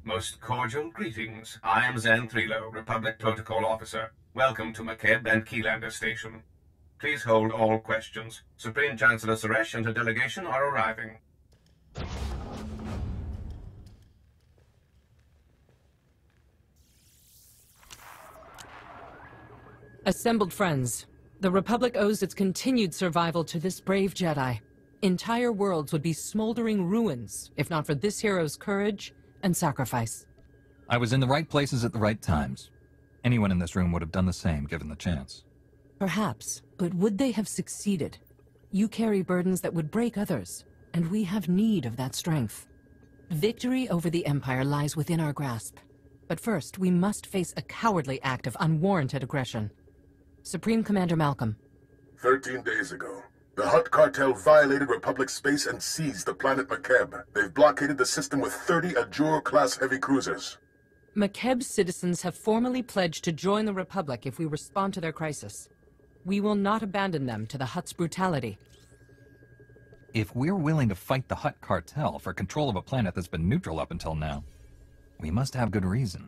Most cordial greetings. I am Zen Thrilo, Republic Protocol Officer. Welcome to Makeb and Keylander Station. Please hold all questions. Supreme Chancellor Suresh and her delegation are arriving. Assembled friends, the Republic owes its continued survival to this brave Jedi. Entire worlds would be smoldering ruins, if not for this hero's courage and sacrifice. I was in the right places at the right times. Anyone in this room would have done the same, given the chance. Perhaps, but would they have succeeded? You carry burdens that would break others, and we have need of that strength. Victory over the Empire lies within our grasp. But first, we must face a cowardly act of unwarranted aggression. Supreme Commander Malcolm. 13 days ago, the Hutt cartel violated Republic space and seized the planet Makeb. They've blockaded the system with 30 Ajur-class heavy cruisers. Makeb's citizens have formally pledged to join the Republic if we respond to their crisis. We will not abandon them to the Hutt's brutality. If we're willing to fight the Hutt cartel for control of a planet that's been neutral up until now, we must have good reason.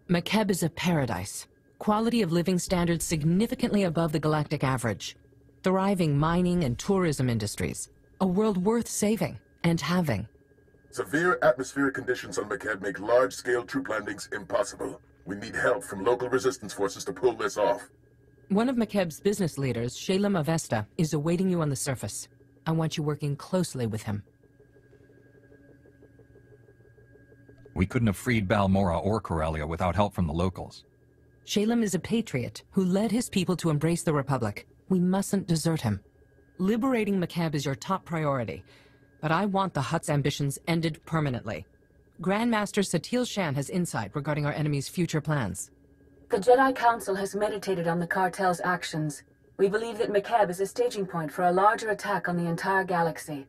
Makeb is a paradise. Quality of living standards significantly above the galactic average. Thriving mining and tourism industries. A world worth saving and having. Severe atmospheric conditions on Makeb make large-scale troop landings impossible. We need help from local resistance forces to pull this off. One of Makeb's business leaders, Shalem Avesta, is awaiting you on the surface. I want you working closely with him. We couldn't have freed Balmora or Corellia without help from the locals. Shalem is a patriot who led his people to embrace the Republic. We mustn't desert him. Liberating Makeb is your top priority, but I want the Hutt's ambitions ended permanently. Grandmaster Satil Shan has insight regarding our enemy's future plans. The Jedi Council has meditated on the cartel's actions. We believe that Makeb is a staging point for a larger attack on the entire galaxy.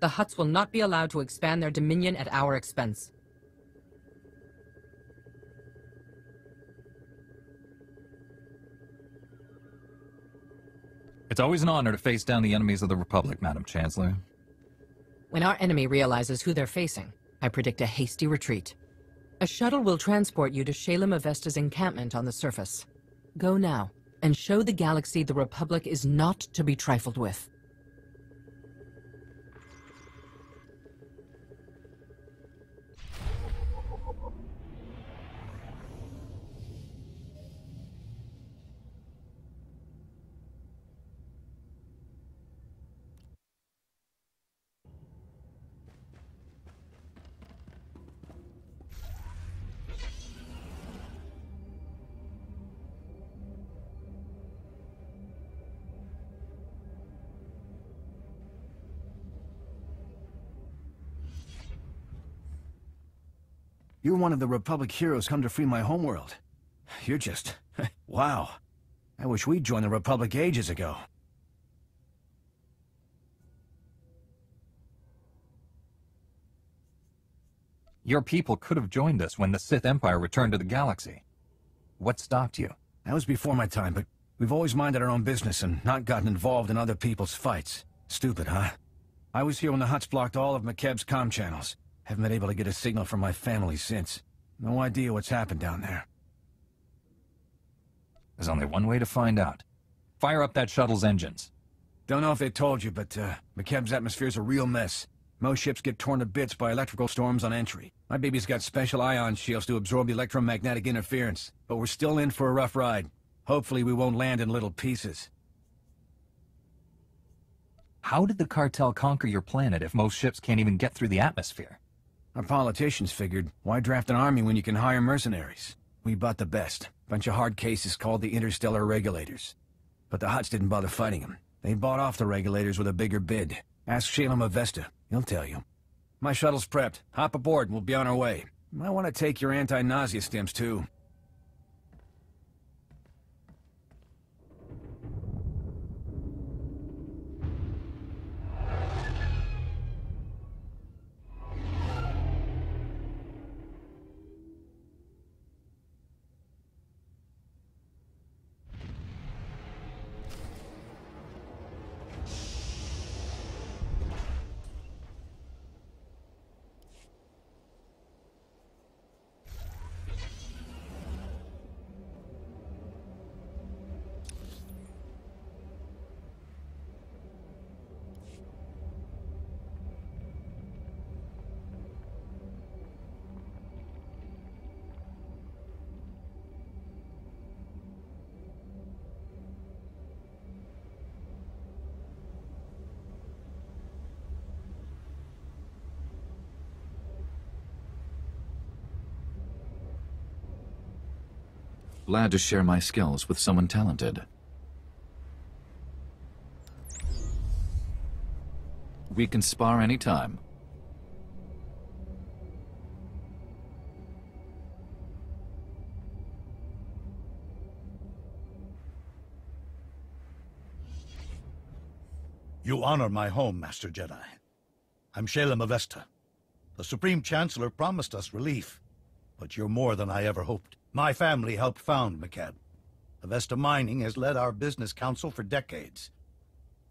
The Hutts will not be allowed to expand their dominion at our expense. It's always an honor to face down the enemies of the Republic, Madam Chancellor. When our enemy realizes who they're facing, I predict a hasty retreat. A shuttle will transport you to Shalem Avesta's encampment on the surface. Go now, and show the galaxy the Republic is not to be trifled with. You're one of the Republic heroes come to free my homeworld. You're just... wow. I wish we'd joined the Republic ages ago. Your people could have joined us when the Sith Empire returned to the galaxy. What stopped you? That was before my time, but we've always minded our own business and not gotten involved in other people's fights. Stupid, huh? I was here when the Hutts blocked all of Makeb's comm channels. Haven't been able to get a signal from my family since. No idea what's happened down there. There's only one way to find out. Fire up that shuttle's engines. Don't know if they told you, but Makeb's atmosphere's a real mess. Most ships get torn to bits by electrical storms on entry. My baby's got special ion shields to absorb the electromagnetic interference, but we're still in for a rough ride. Hopefully we won't land in little pieces. How did the cartel conquer your planet if most ships can't even get through the atmosphere? Our politicians figured, why draft an army when you can hire mercenaries? We bought the best. Bunch of hard cases called the Interstellar Regulators. But the Hutts didn't bother fighting them. They bought off the Regulators with a bigger bid. Ask Shalem Avesta. He'll tell you. My shuttle's prepped. Hop aboard and we'll be on our way. Might want to take your anti-nausea stims too. Glad to share my skills with someone talented. We can spar anytime. You honor my home, Master Jedi. I'm Shalem Avesta. The Supreme Chancellor promised us relief, but you're more than I ever hoped. My family helped found McCab. Avesta Mining has led our business council for decades.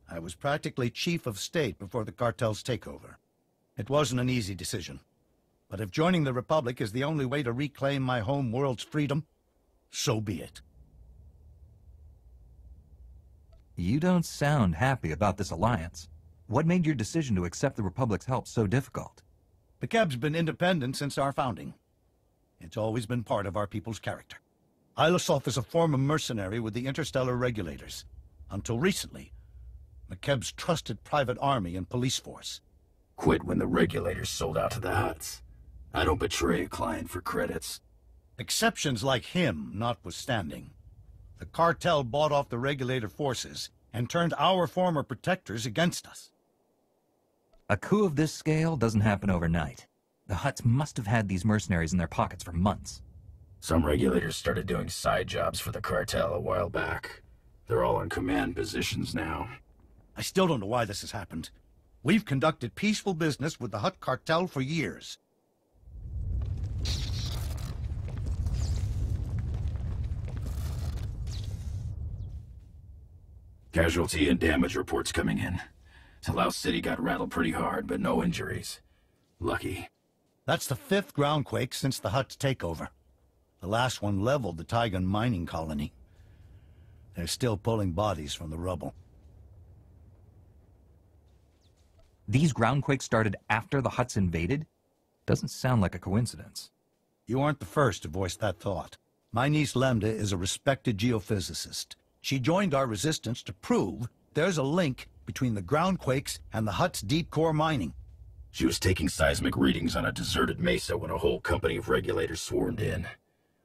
I was practically chief of state before the cartel's takeover. It wasn't an easy decision, but if joining the Republic is the only way to reclaim my home world's freedom, so be it. You don't sound happy about this alliance. What made your decision to accept the Republic's help so difficult? McCab's been independent since our founding. It's always been part of our people's character. Ilosov is a former mercenary with the Interstellar Regulators. Until recently, McCab's trusted private army and police force. Quit when the Regulators sold out to the Hutts. I don't betray a client for credits. Exceptions like him notwithstanding, the cartel bought off the Regulator forces and turned our former protectors against us. A coup of this scale doesn't happen overnight. The Hutts must have had these mercenaries in their pockets for months. Some Regulators started doing side jobs for the cartel a while back. They're all in command positions now. I still don't know why this has happened. We've conducted peaceful business with the Hutt cartel for years. Casualty and damage reports coming in. Talau City got rattled pretty hard, but no injuries. Lucky. That's the 5th groundquake since the Hutt's takeover. The last one leveled the Tygon mining colony. They're still pulling bodies from the rubble. These groundquakes started after the Hutts invaded? Doesn't sound like a coincidence. You aren't the first to voice that thought. My niece Lambda is a respected geophysicist. She joined our resistance to prove there's a link between the groundquakes and the Hutt's deep core mining. She was taking seismic readings on a deserted mesa when a whole company of Regulators swarmed in.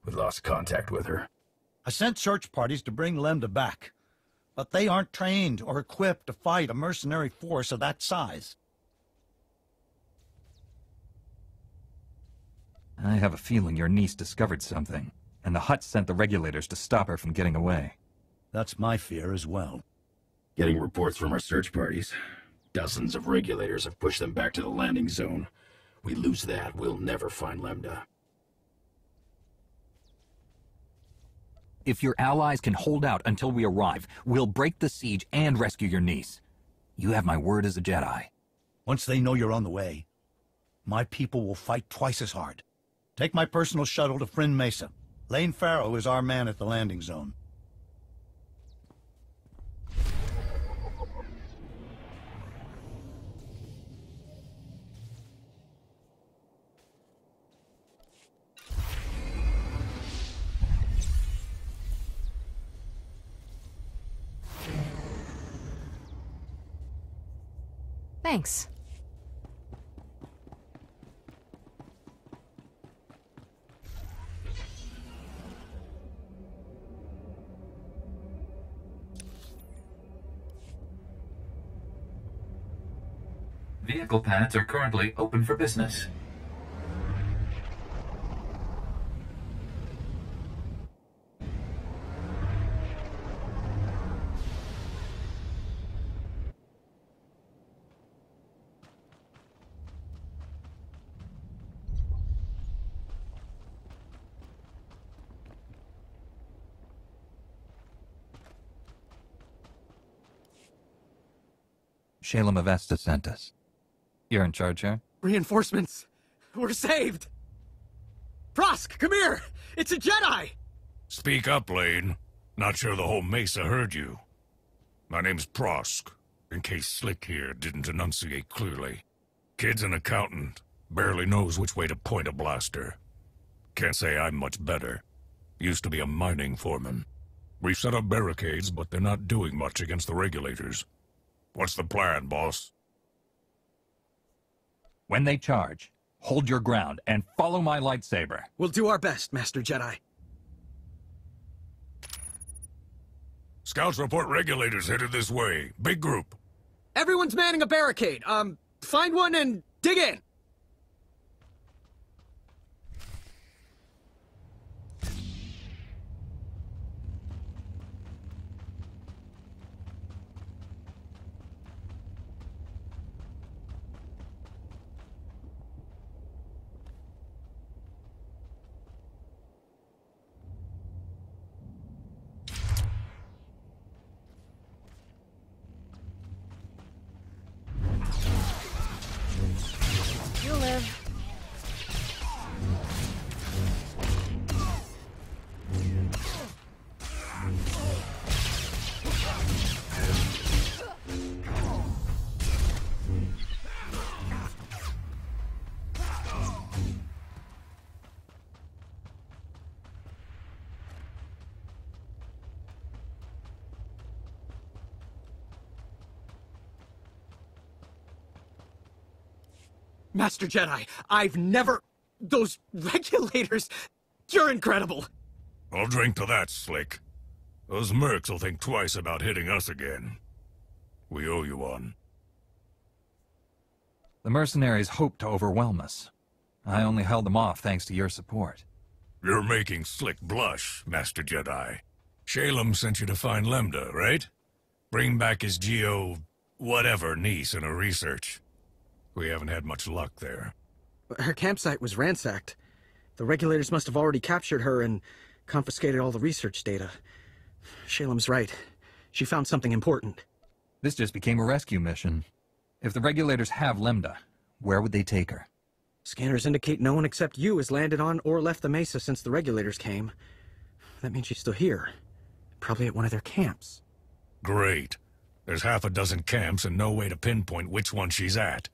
We lost contact with her. I sent search parties to bring Lambda back, but they aren't trained or equipped to fight a mercenary force of that size. I have a feeling your niece discovered something, and the Hutts sent the Regulators to stop her from getting away. That's my fear as well. Getting reports from our search parties. Dozens of Regulators have pushed them back to the landing zone. We lose that, we'll never find Lambda. If your allies can hold out until we arrive, we'll break the siege and rescue your niece. You have my word as a Jedi. Once they know you're on the way, my people will fight twice as hard. Take my personal shuttle to Friend Mesa. Lane Farrow is our man at the landing zone. Thanks. Vehicle pads are currently open for business. Shalem Avesta sent us. You're in charge here? Reinforcements! We're saved! Prosk, come here! It's a Jedi! Speak up, Lane. Not sure the whole Mesa heard you. My name's Prosk, in case Slick here didn't enunciate clearly. Kid's an accountant, barely knows which way to point a blaster. Can't say I'm much better. Used to be a mining foreman. We've set up barricades, but they're not doing much against the Regulators. What's the plan, boss? When they charge, hold your ground and follow my lightsaber. We'll do our best, Master Jedi. Scouts report regulators headed this way. Big group. Everyone's manning a barricade. Find one and dig in. You'll live. Master Jedi, I've never... Those regulators... You're incredible. I'll drink to that, Slick. Those mercs will think twice about hitting us again. We owe you one. The mercenaries hoped to overwhelm us. I only held them off thanks to your support. You're making Slick blush, Master Jedi. Shalem sent you to find Lambda, right? Bring back his whatever niece in her research. We haven't had much luck there. Her campsite was ransacked. The regulators must have already captured her and confiscated all the research data. Shalem's right. She found something important. This just became a rescue mission. If the regulators have Lemda, where would they take her? Scanners indicate no one except you has landed on or left the mesa since the regulators came. That means she's still here. Probably at one of their camps. Great. There's half a dozen camps and no way to pinpoint which one she's at.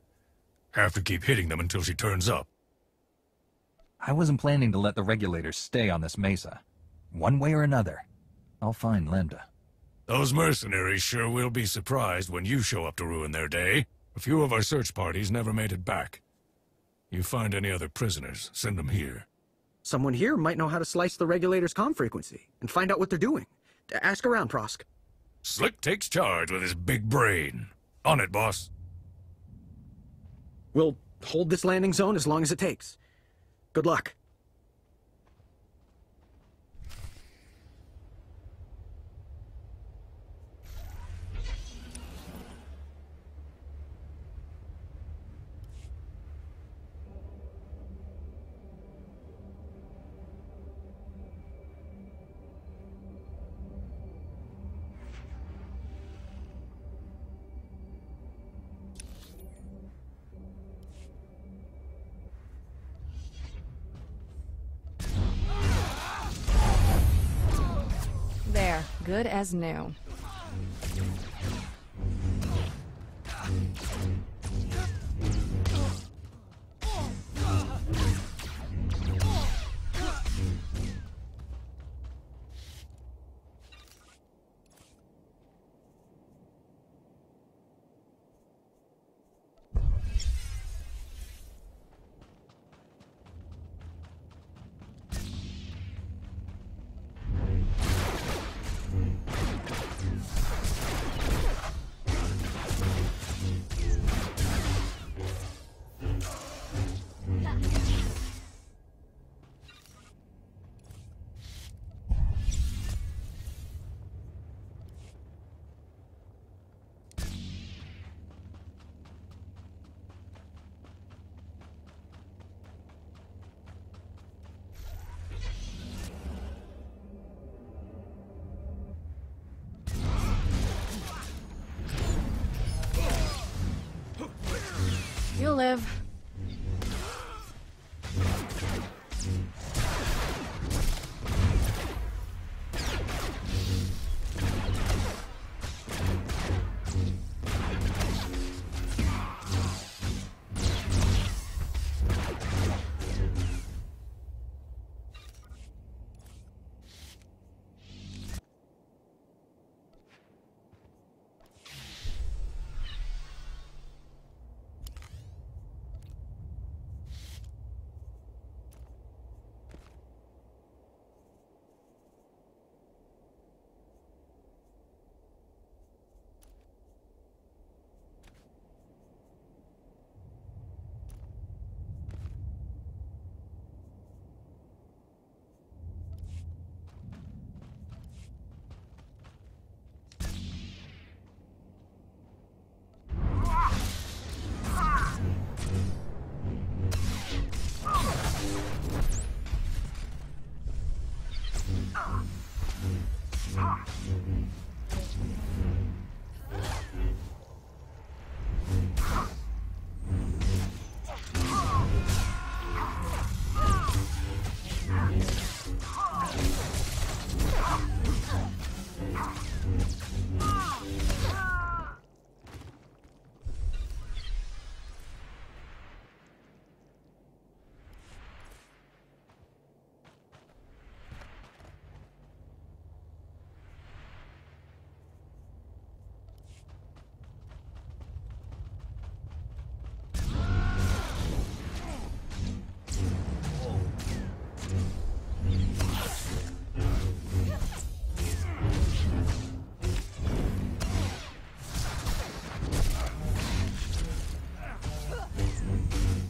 Have to keep hitting them until she turns up. I wasn't planning to let the regulators stay on this mesa. One way or another, I'll find Lambda. Those mercenaries sure will be surprised when you show up to ruin their day. A few of our search parties never made it back. You find any other prisoners, send them here. Someone here might know how to slice the regulators' comm frequency and find out what they're doing. Ask around, Prosk. Slick takes charge with his big brain. On it, boss. We'll hold this landing zone as long as it takes. Good luck. There, good as new. You'll live.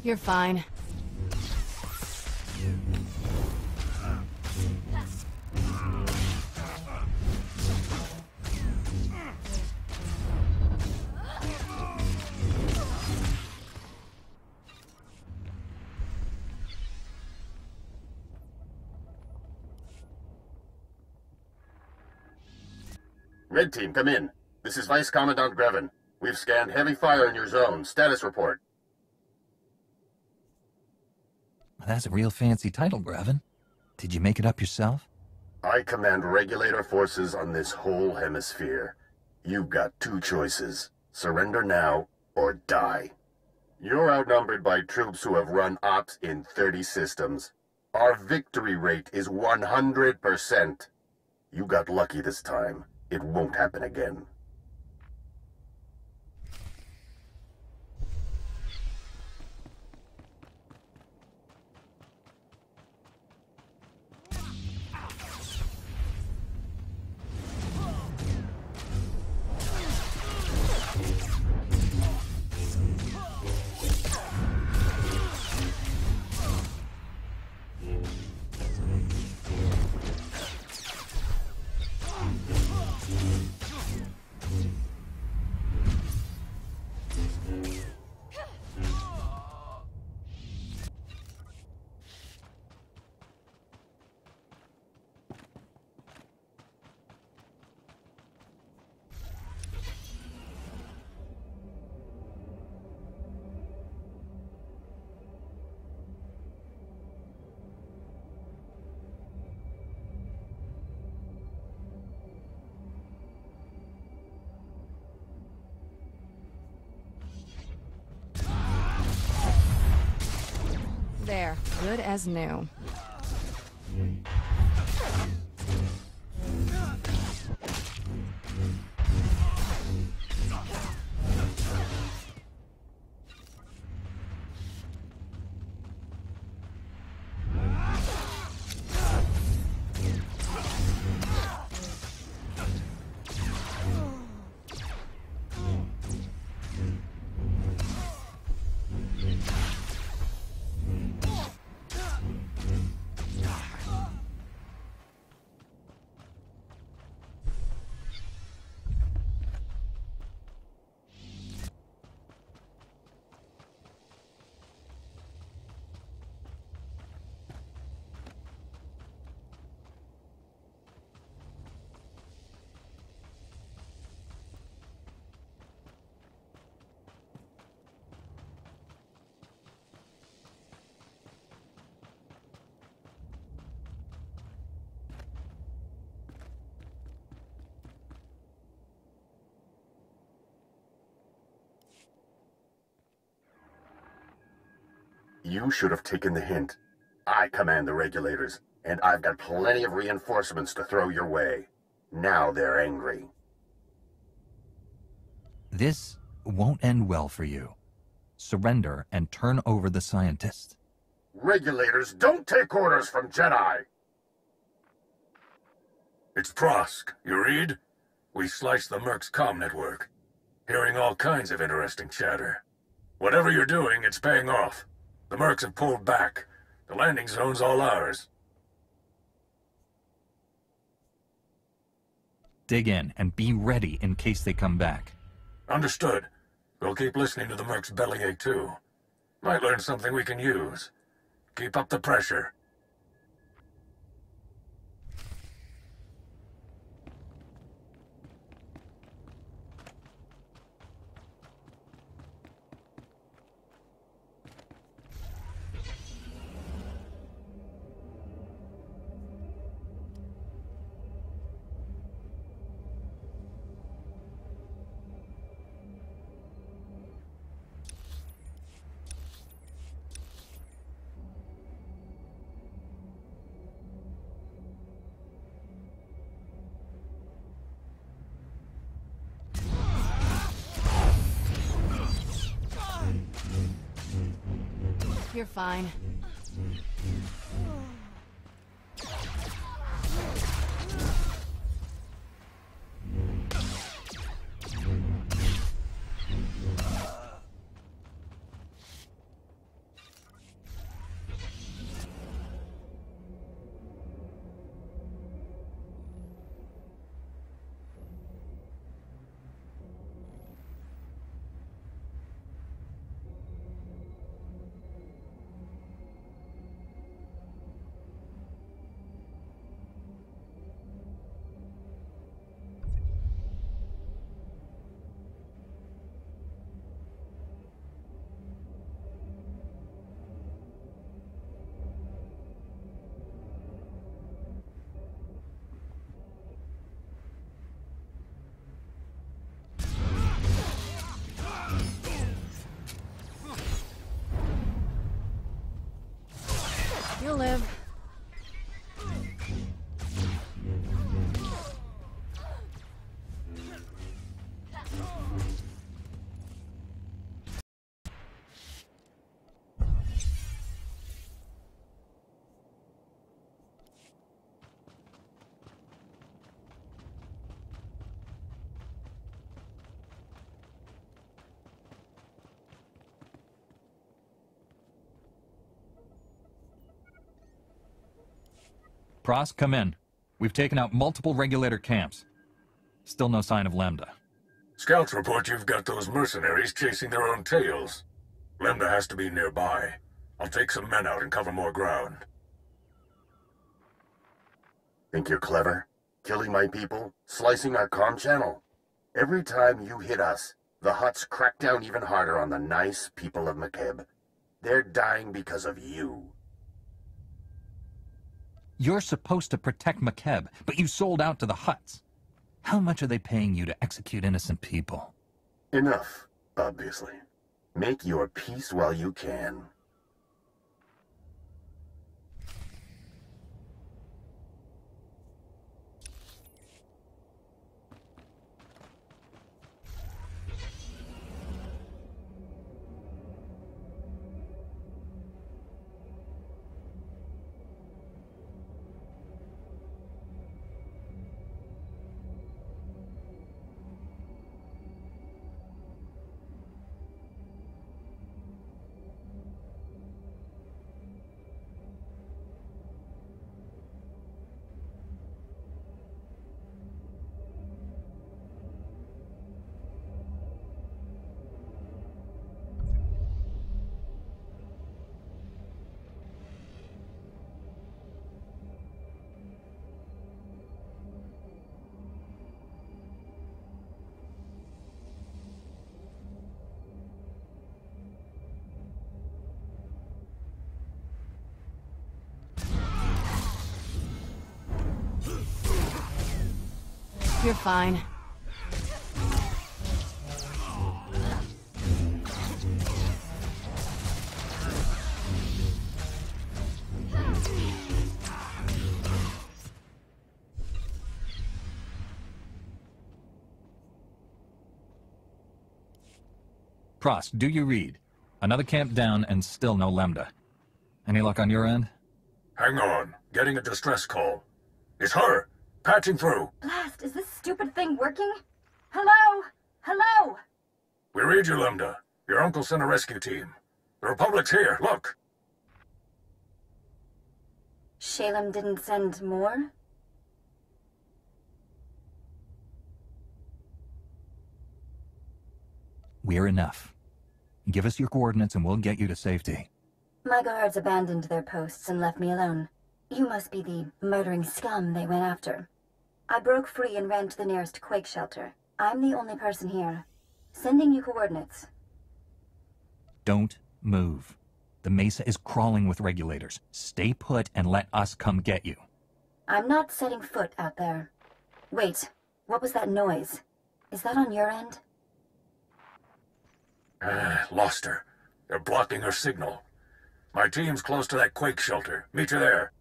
You're fine. Red Team, come in. This is Vice Commandant Grevin. We've scanned heavy fire in your zone. Status report. That's a real fancy title, Grevin. Did you make it up yourself? I command regulator forces on this whole hemisphere. You've got two choices. Surrender now, or die. You're outnumbered by troops who have run ops in 30 systems. Our victory rate is 100%. You got lucky this time. It won't happen again. There, good as new. You should have taken the hint. I command the regulators, and I've got plenty of reinforcements to throw your way. Now they're angry. This won't end well for you. Surrender and turn over the scientist. Regulators don't take orders from Jedi! It's Prosk. You read? We sliced the Merc's comm network. Hearing all kinds of interesting chatter. Whatever you're doing, it's paying off. The Mercs have pulled back. The landing zone's all ours. Dig in and be ready in case they come back. Understood. We'll keep listening to the Merc's bellyache too. Might learn something we can use. Keep up the pressure. You're fine. You'll live. Pross, come in. We've taken out multiple regulator camps. Still no sign of Lambda. Scouts report you've got those mercenaries chasing their own tails. Lambda has to be nearby. I'll take some men out and cover more ground. Think you're clever? Killing my people? Slicing our comm channel? Every time you hit us, the Hutts crack down even harder on the nice people of McKeb. They're dying because of you. You're supposed to protect McKeb, but you sold out to the Hutts. How much are they paying you to execute innocent people? Enough, obviously. Make your peace while you can. You're fine. Pross, do you read? Another camp down and still no Lambda. Any luck on your end? Hang on. Getting a distress call. It's her! Patching through. Blast, is this stupid thing working? Hello? Hello? We read you, Lambda. Your uncle sent a rescue team. The Republic's here, look! Shalem didn't send more? We're enough. Give us your coordinates and we'll get you to safety. My guards abandoned their posts and left me alone. You must be the murdering scum they went after. I broke free and ran to the nearest quake shelter. I'm the only person here. Sending you coordinates. Don't move. The Mesa is crawling with regulators. Stay put and let us come get you. I'm not setting foot out there. Wait, what was that noise? Is that on your end? Lost her. They're blocking her signal. My team's close to that quake shelter. Meet you there.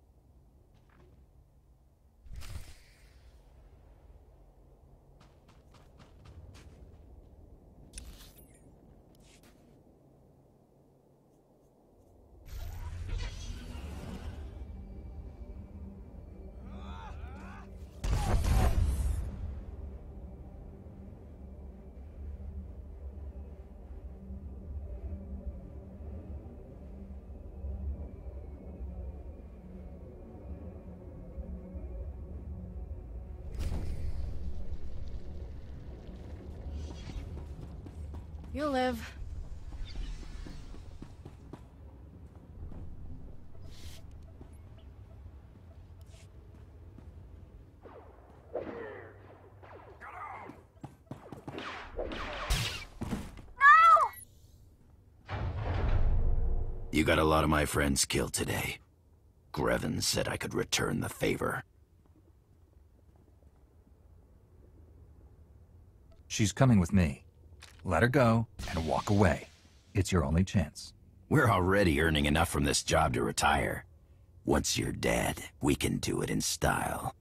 You'll live. You got a lot of my friends killed today. Greven said I could return the favor. She's coming with me. Let her go and walk away. It's your only chance. We're already earning enough from this job to retire. Once you're dead, we can do it in style.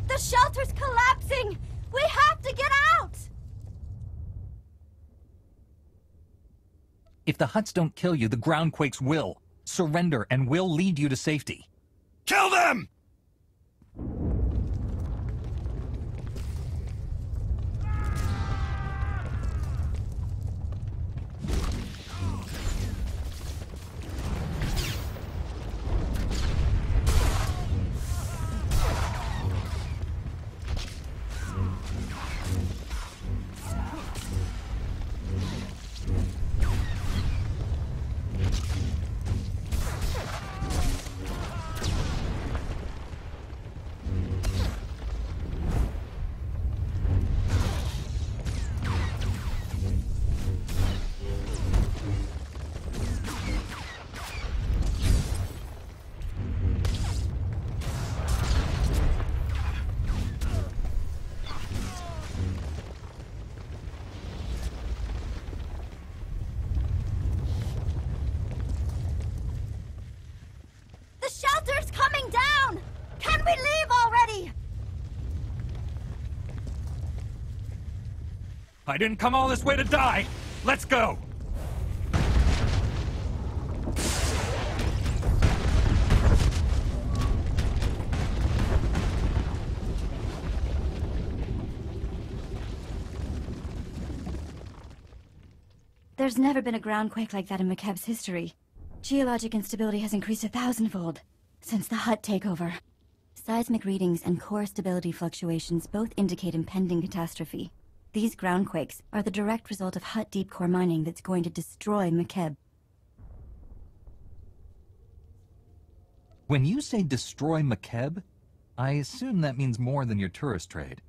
The shelter's collapsing! We have to get out! If the Hutts don't kill you, the groundquakes will. Surrender, and we'll lead you to safety. Kill them! The shelter's coming down! Can we leave already? I didn't come all this way to die! Let's go! There's never been a groundquake like that in McKeb's history. Geologic instability has increased 1,000-fold since the Hutt takeover. Seismic readings and core stability fluctuations both indicate impending catastrophe. These groundquakes are the direct result of Hutt deep core mining that's going to destroy McKeb. When you say destroy McKeb, I assume that means more than your tourist trade.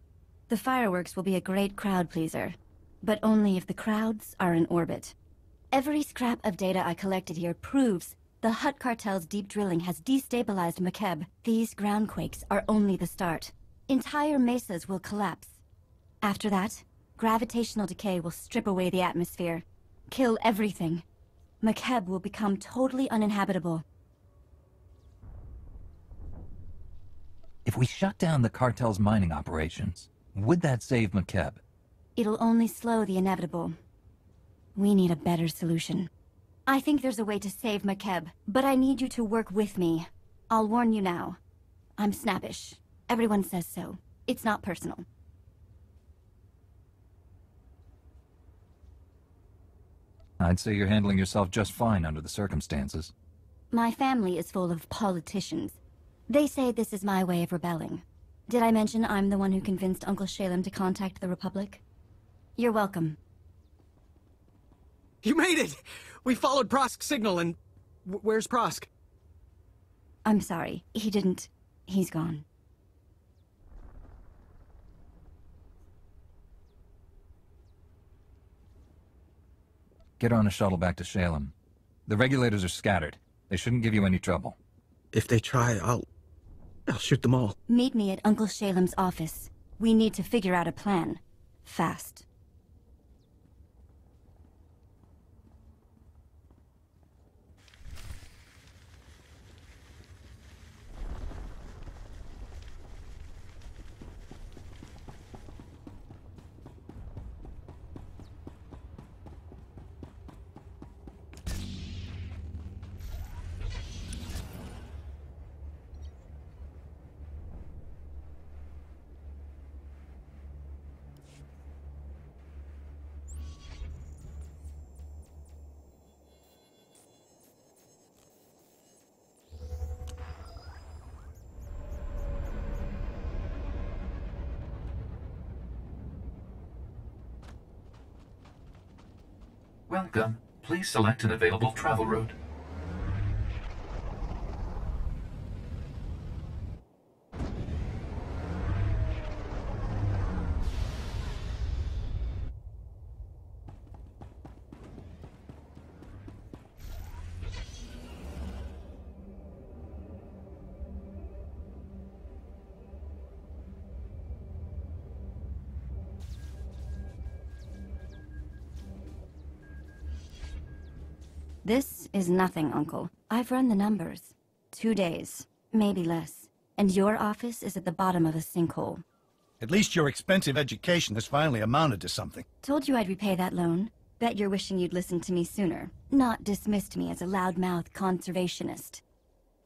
The fireworks will be a great crowd pleaser, but only if the crowds are in orbit. Every scrap of data I collected here proves the Hutt cartel's deep drilling has destabilized McKeb. These groundquakes are only the start. Entire mesas will collapse. After that, gravitational decay will strip away the atmosphere, kill everything. McKeb will become totally uninhabitable. If we shut down the cartel's mining operations, would that save McKeb? It'll only slow the inevitable. We need a better solution. I think there's a way to save McKeb, but I need you to work with me. I'll warn you now. I'm snappish. Everyone says so. It's not personal. I'd say you're handling yourself just fine under the circumstances. My family is full of politicians. They say this is my way of rebelling. Did I mention I'm the one who convinced Uncle Shalem to contact the Republic? You're welcome. You made it! We followed Prosk's signal and... where's Prosk? I'm sorry. He didn't... He's gone. Get on a shuttle back to Shalem. The regulators are scattered. They shouldn't give you any trouble. If they try, I'll shoot them all. Meet me at Uncle Shalem's office. We need to figure out a plan. Fast. Welcome. Please select an available travel route. This is nothing, Uncle. I've run the numbers. 2 days, maybe less. And your office is at the bottom of a sinkhole. At least your expensive education has finally amounted to something. Told you I'd repay that loan. Bet you're wishing you'd listened to me sooner. Not dismissed me as a loudmouth conservationist.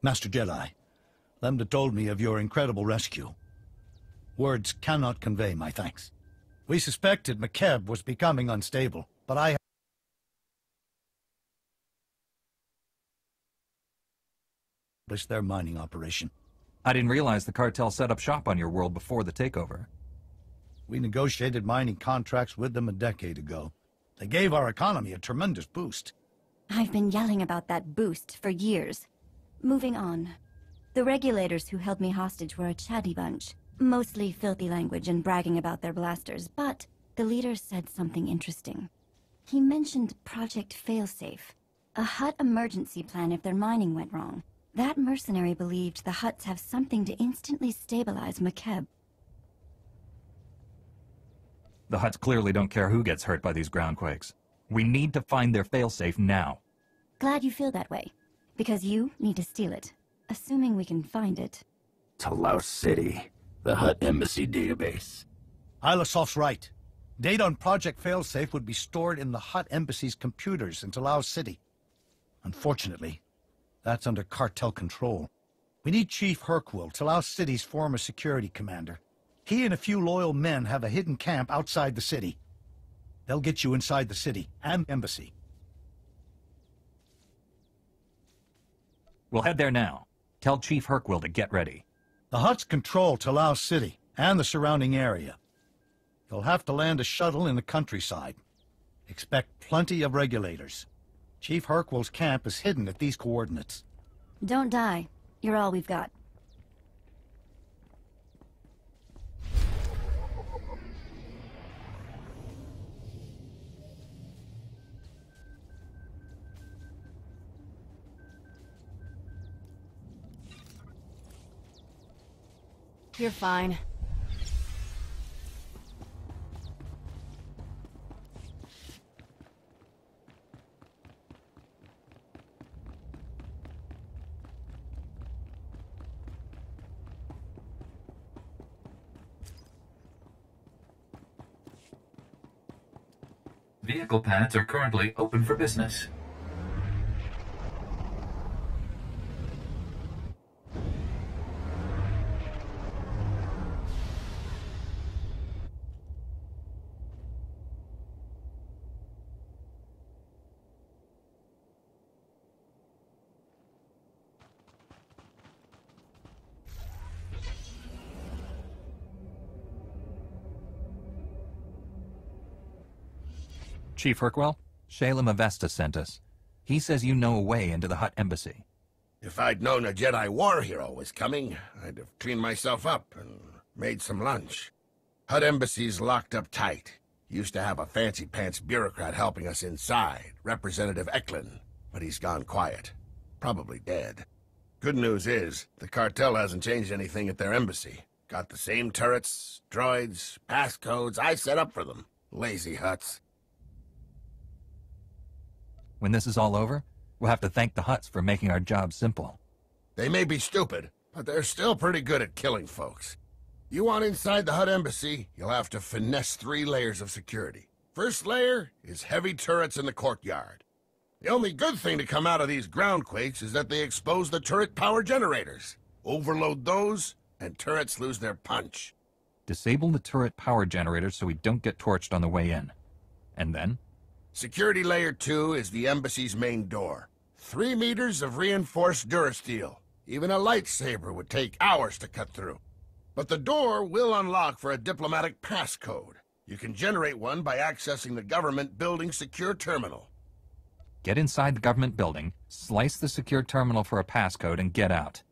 Master Jedi, Lambda told me of your incredible rescue. Words cannot convey my thanks. We suspected McKeb was becoming unstable, but I established their mining operation. I didn't realize the cartel set up shop on your world before the takeover. We negotiated mining contracts with them a decade ago. They gave our economy a tremendous boost. I've been yelling about that boost for years. Moving on. The regulators who held me hostage were a chatty bunch. Mostly filthy language and bragging about their blasters, but the leader said something interesting. He mentioned Project Failsafe, a Hutt emergency plan if their mining went wrong. That mercenary believed the Hutts have something to instantly stabilize McKeb. The Hutts clearly don't care who gets hurt by these groundquakes. We need to find their failsafe now. Glad you feel that way, because you need to steal it, assuming we can find it. Talos City, the Hutt Embassy database. Ilasof's right. Data on Project Failsafe would be stored in the Hutt Embassy's computers in Talos City. Unfortunately, that's under cartel control. We need Chief Hercule, Talos City's former security commander. He and a few loyal men have a hidden camp outside the city. They'll get you inside the city and embassy. We'll head there now. Tell Chief Hercule to get ready. The Hutts control Talos City and the surrounding area. You'll have to land a shuttle in the countryside. Expect plenty of regulators. Chief Hercule's camp is hidden at these coordinates. Don't die. You're all we've got. You're fine. Vehicle pads are currently open for business. Chief Hercule, Shalem Avesta sent us. He says you know a way into the Hutt Embassy. If I'd known a Jedi war hero was coming, I'd have cleaned myself up and made some lunch. Hutt Embassy's locked up tight. Used to have a fancy-pants bureaucrat helping us inside, Representative Eklund, but he's gone quiet. Probably dead. Good news is, the cartel hasn't changed anything at their embassy. Got the same turrets, droids, passcodes I set up for them. Lazy Hutts. When this is all over, we'll have to thank the Hutts for making our job simple. They may be stupid, but they're still pretty good at killing folks. You want inside the Hutt Embassy, you'll have to finesse 3 layers of security. First layer is heavy turrets in the courtyard. The only good thing to come out of these groundquakes is that they expose the turret power generators. Overload those, and turrets lose their punch. Disable the turret power generators so we don't get torched on the way in. And then? Security Layer 2 is the embassy's main door. 3 meters of reinforced durasteel. Even a lightsaber would take hours to cut through. But the door will unlock for a diplomatic passcode. You can generate one by accessing the government building secure terminal. Get inside the government building, slice the secure terminal for a passcode, and get out.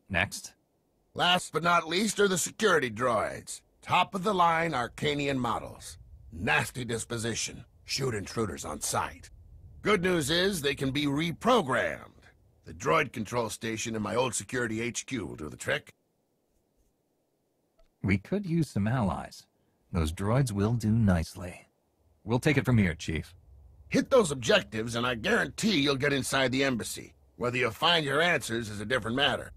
Next. Last but not least are the security droids. Top-of-the-line Arcanian models. Nasty disposition. Shoot intruders on sight. Good news is they can be reprogrammed. The droid control station in my old security HQ will do the trick. We could use some allies. Those droids will do nicely. We'll take it from here, Chief. Hit those objectives, and I guarantee you'll get inside the embassy. Whether you find your answers is a different matter.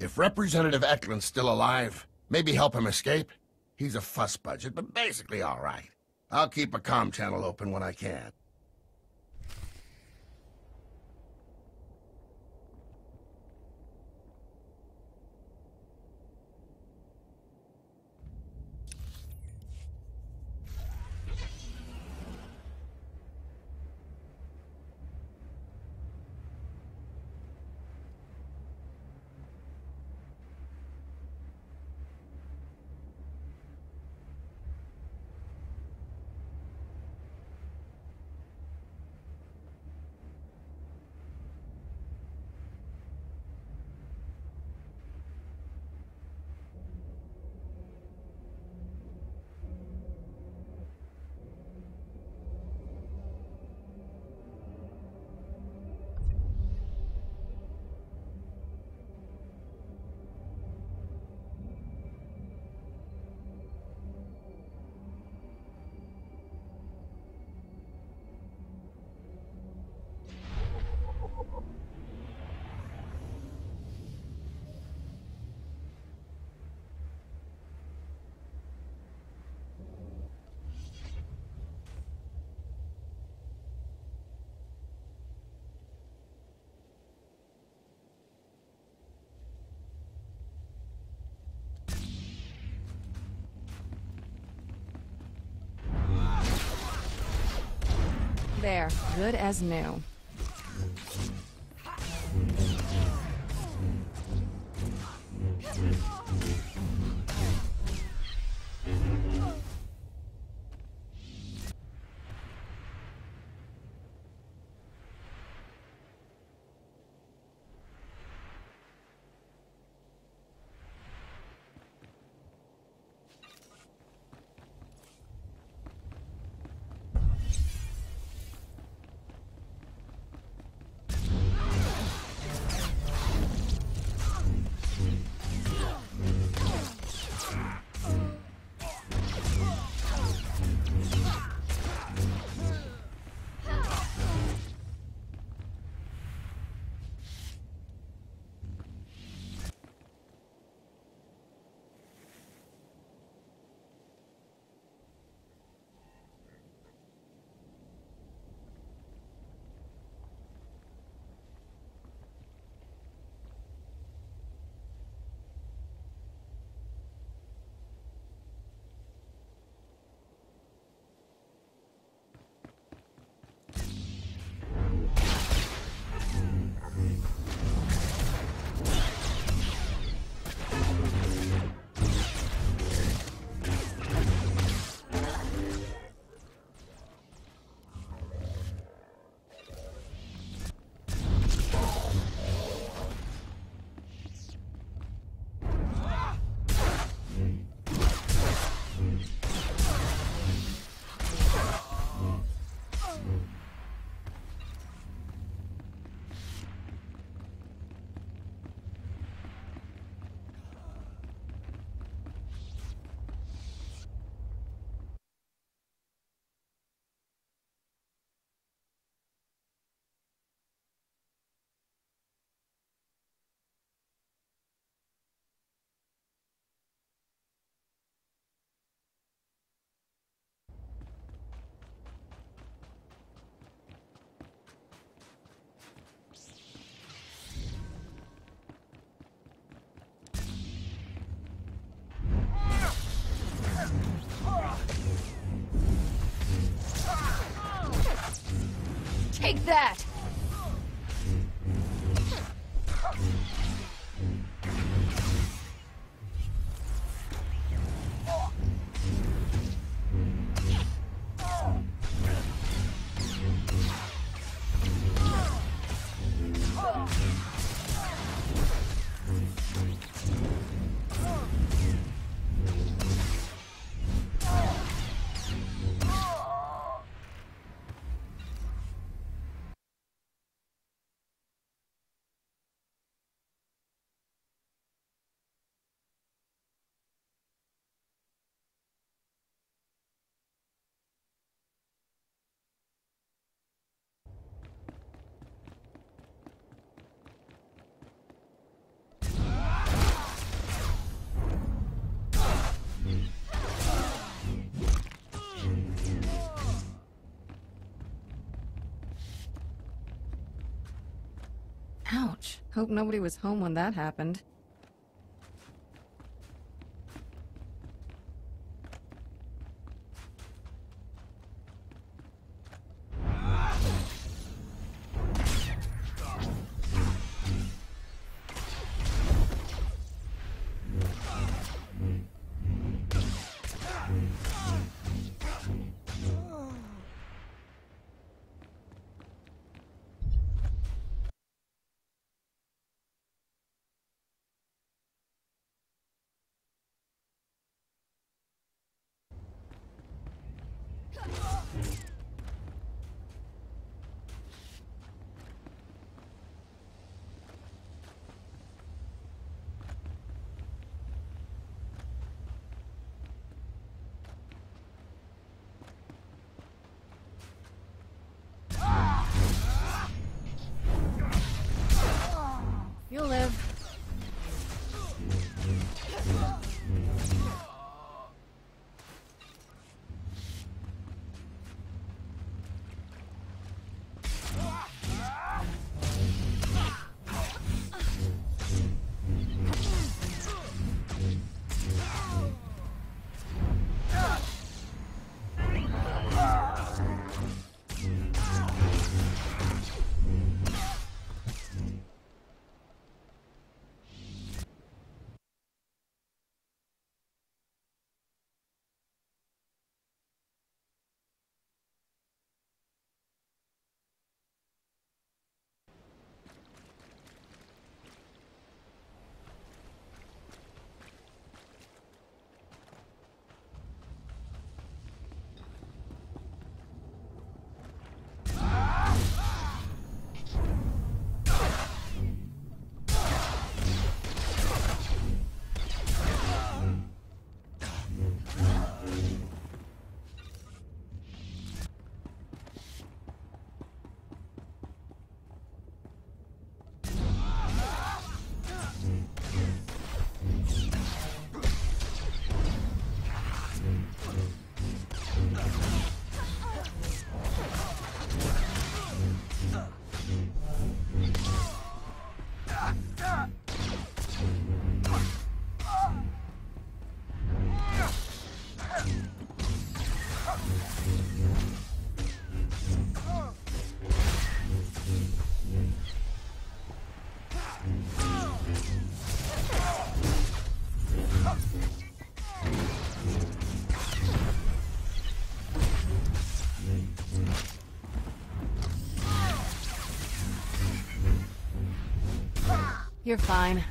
If Representative Eklund's still alive, maybe help him escape. He's a fuss budget, but basically all right. I'll keep a comm channel open when I can. There, good as new. Take that! Hope nobody was home when that happened. You'll live. You're fine.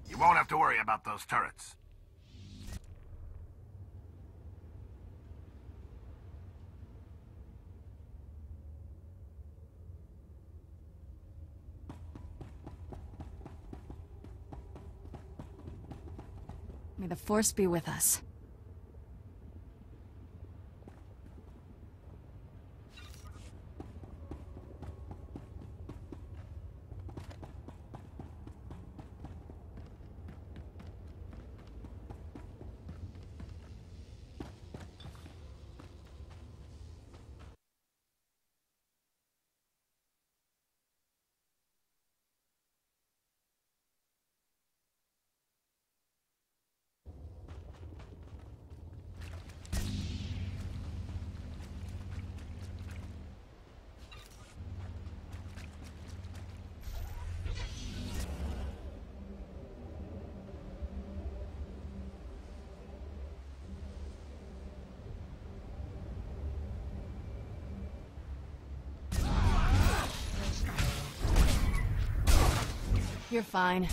You won't have to worry about those turrets. May the Force be with us. You're fine.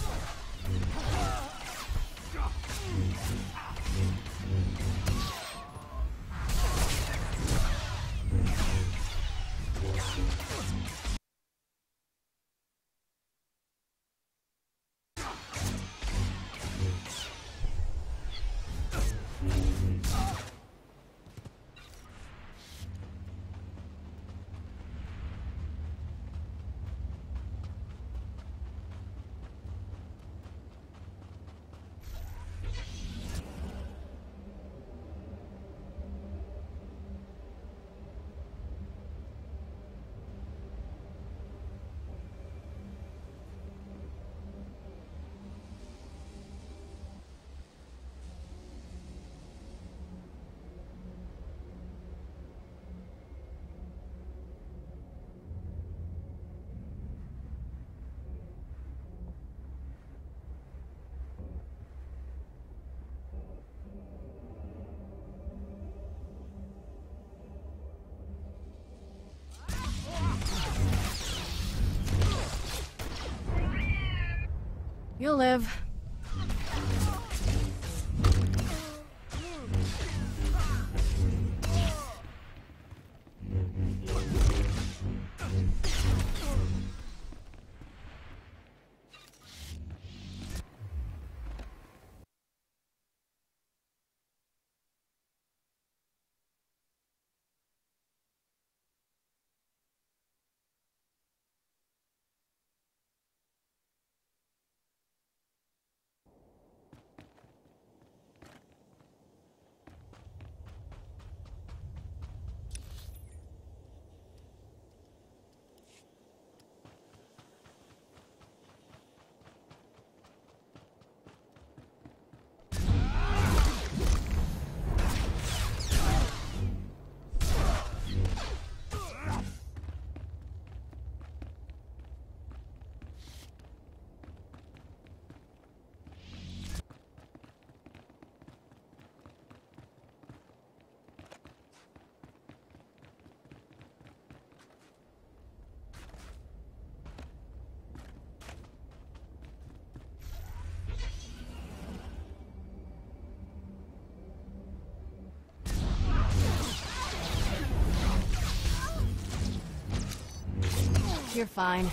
You'll live. You're fine.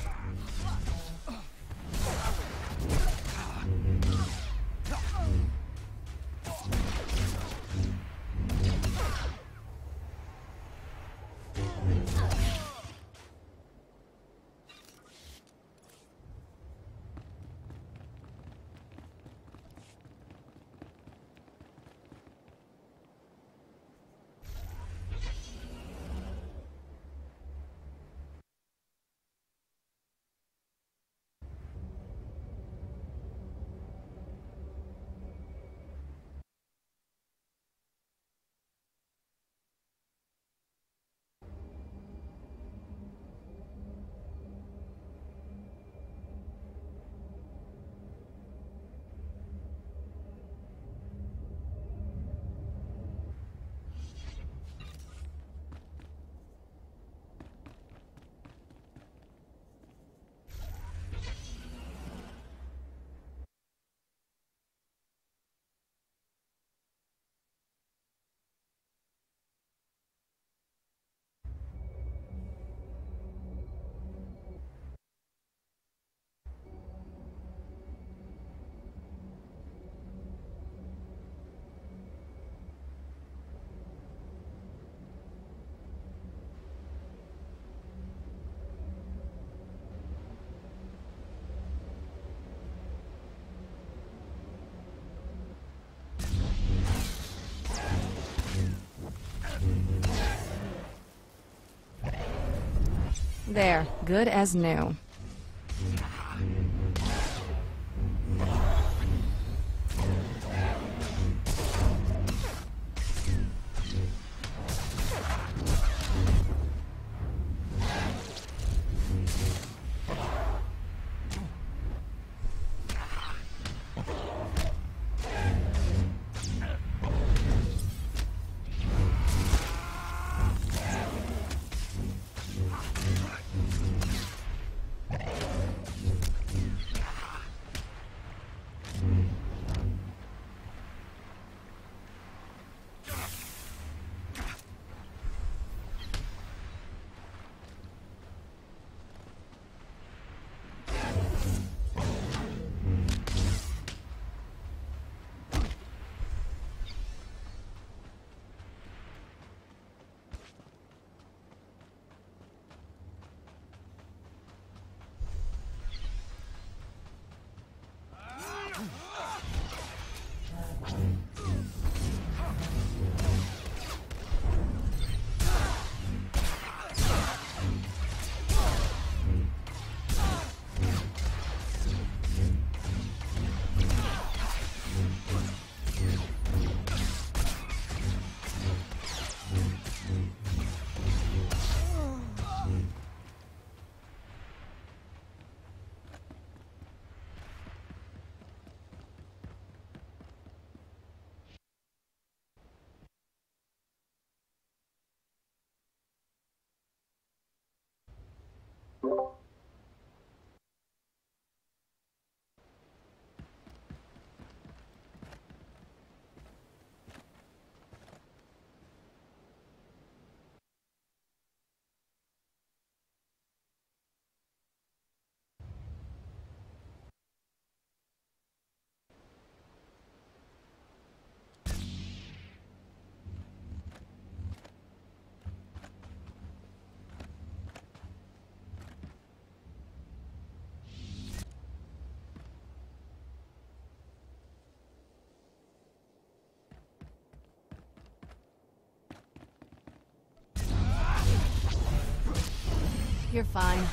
There, good as new. You're fine.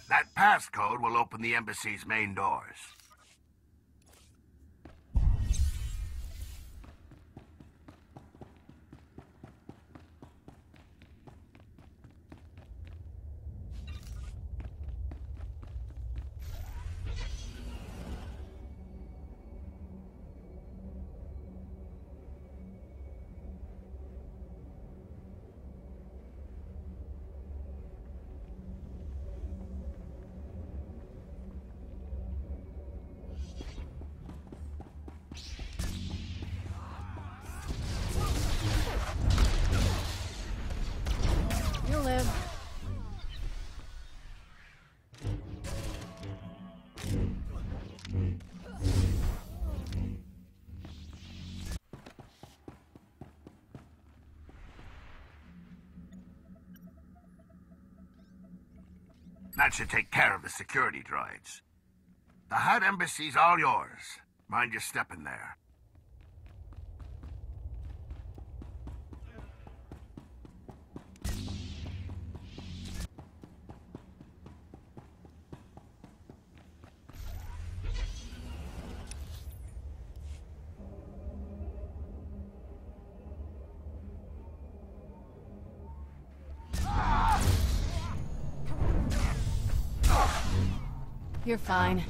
That passcode will open the embassy's main doors. You'll live. That should take care of the security droids. The Hutt embassy's all yours. Mind your step in there. You're fine.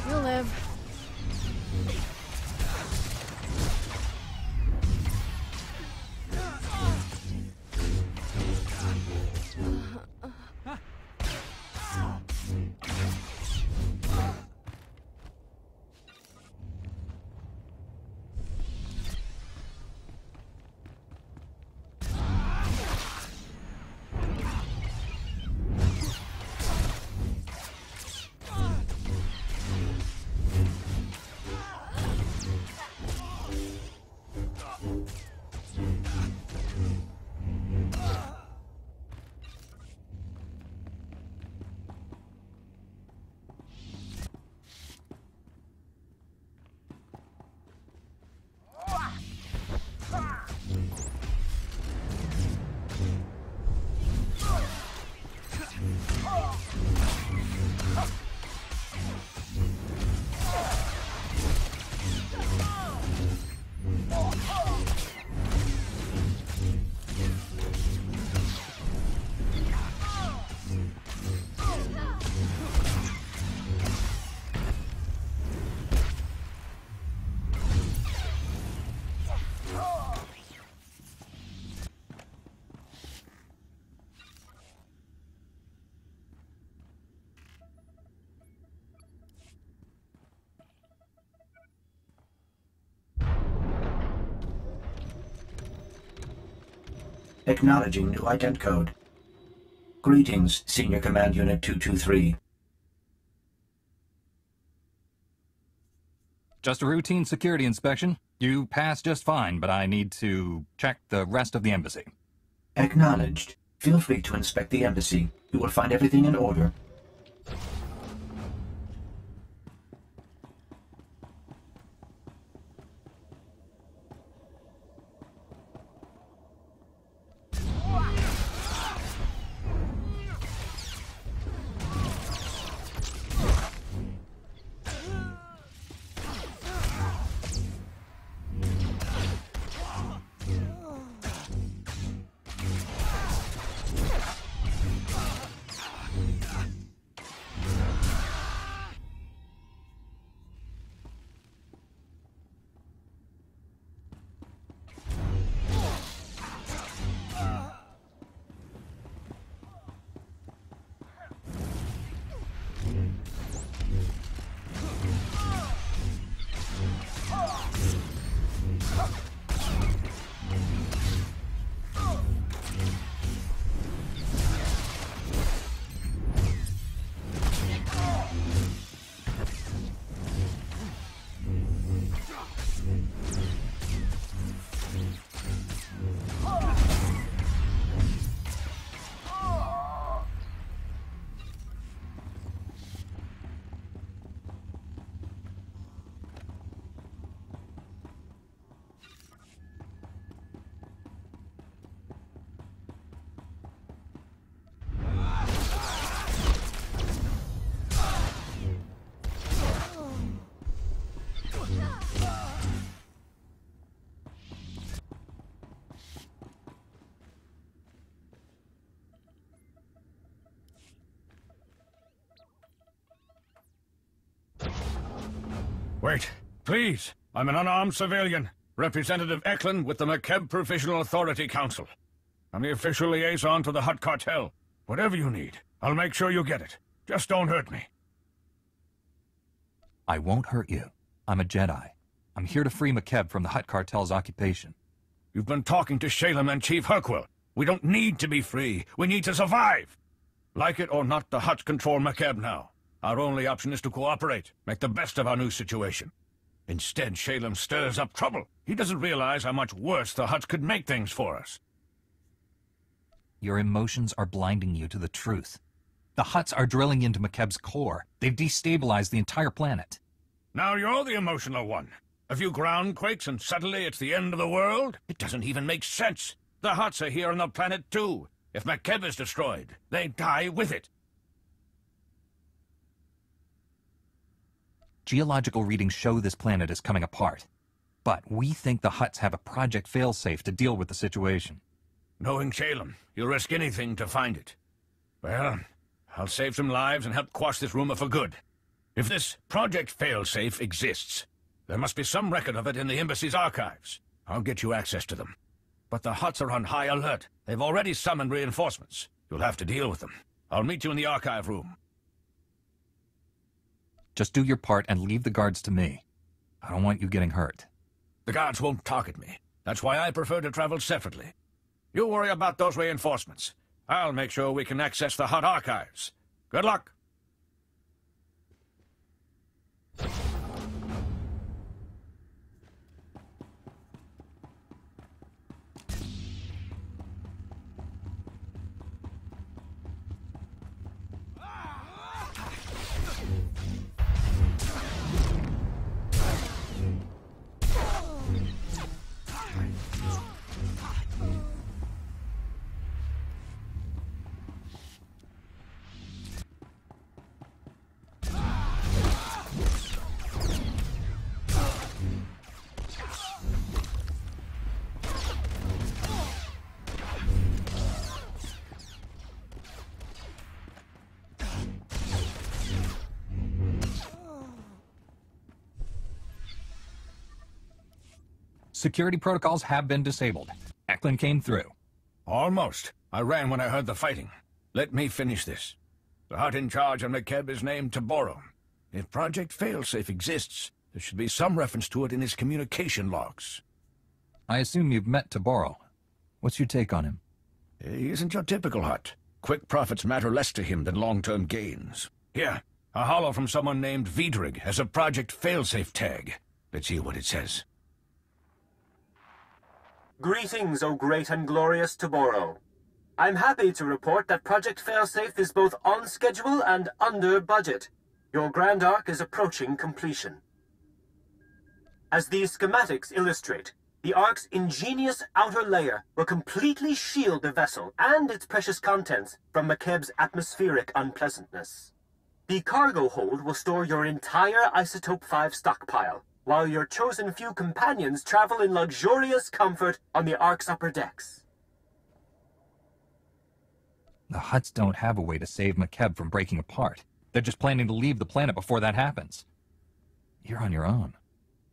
You'll live. Acknowledging new ident code. Greetings, Senior Command Unit 223. Just a routine security inspection. You passed just fine, but I need to check the rest of the embassy. Acknowledged. Feel free to inspect the embassy. You will find everything in order. Wait, please. I'm an unarmed civilian. Representative Eklund with the McKeb Provisional Authority Council. I'm the official liaison to the Hutt Cartel. Whatever you need, I'll make sure you get it. Just don't hurt me. I won't hurt you. I'm a Jedi. I'm here to free McKeb from the Hutt Cartel's occupation. You've been talking to Shalem and Chief Herkwell. We don't need to be free. We need to survive. Like it or not, the Hutts control McKeb now. Our only option is to cooperate, make the best of our new situation. Instead, Shalem stirs up trouble. He doesn't realize how much worse the Hutts could make things for us. Your emotions are blinding you to the truth. The Hutts are drilling into McKeb's core. They've destabilized the entire planet. Now you're the emotional one. A few ground quakes and suddenly it's the end of the world? It doesn't even make sense. The Hutts are here on the planet too. If McKeb is destroyed, they die with it. Geological readings show this planet is coming apart. But we think the Hutts have a Project Failsafe to deal with the situation. Knowing Shalem, you'll risk anything to find it. Well, I'll save some lives and help quash this rumor for good. If this Project Failsafe exists, there must be some record of it in the Embassy's archives. I'll get you access to them. But the Hutts are on high alert. They've already summoned reinforcements. You'll have to deal with them. I'll meet you in the archive room. Just do your part and leave the guards to me. I don't want you getting hurt. The guards won't target me. That's why I prefer to travel separately. You worry about those reinforcements. I'll make sure we can access the Hutt archives. Good luck. Security protocols have been disabled. Eklund came through. Almost. I ran when I heard the fighting. Let me finish this. The Hutt in charge on McKeb is named Taboro. If Project Failsafe exists, there should be some reference to it in his communication logs. I assume you've met Taboro. What's your take on him? He isn't your typical Hutt. Quick profits matter less to him than long-term gains. Here, a hollow from someone named Vidrig has a Project Failsafe tag. Let's hear what it says. Greetings, O great and glorious Taboro. I'm happy to report that Project Failsafe is both on schedule and under budget. Your Grand Arc is approaching completion. As these schematics illustrate, the Ark's ingenious outer layer will completely shield the vessel and its precious contents from McKeb's atmospheric unpleasantness. The cargo hold will store your entire Isotope 5 stockpile, while your chosen few companions travel in luxurious comfort on the Ark's upper decks. The Hutts don't have a way to save McKeb from breaking apart. They're just planning to leave the planet before that happens. You're on your own.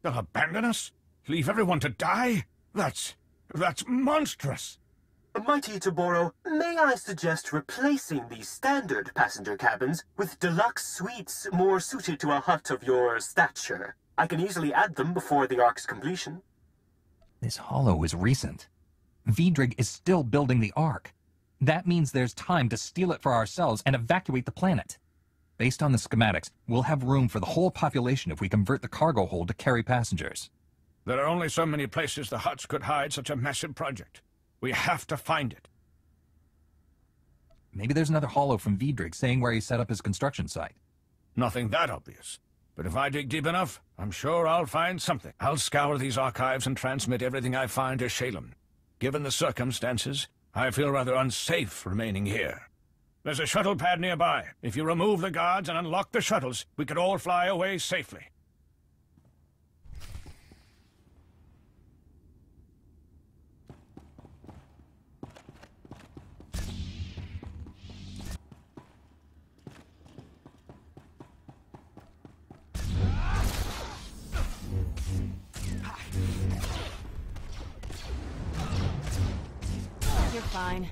They'll abandon us? Leave everyone to die? That's monstrous. Mighty Taboro, may I suggest replacing the standard passenger cabins with deluxe suites more suited to a Hutt of your stature? I can easily add them before the Ark's completion. This holo is recent. Vidrig is still building the Ark. That means there's time to steal it for ourselves and evacuate the planet. Based on the schematics, we'll have room for the whole population if we convert the cargo hold to carry passengers. There are only so many places the Hutts could hide such a massive project. We have to find it. Maybe there's another holo from Vidrig saying where he set up his construction site. Nothing that obvious. But if I dig deep enough, I'm sure I'll find something. I'll scour these archives and transmit everything I find to Shalem. Given the circumstances, I feel rather unsafe remaining here. There's a shuttle pad nearby. If you remove the guards and unlock the shuttles, we could all fly away safely. You're fine.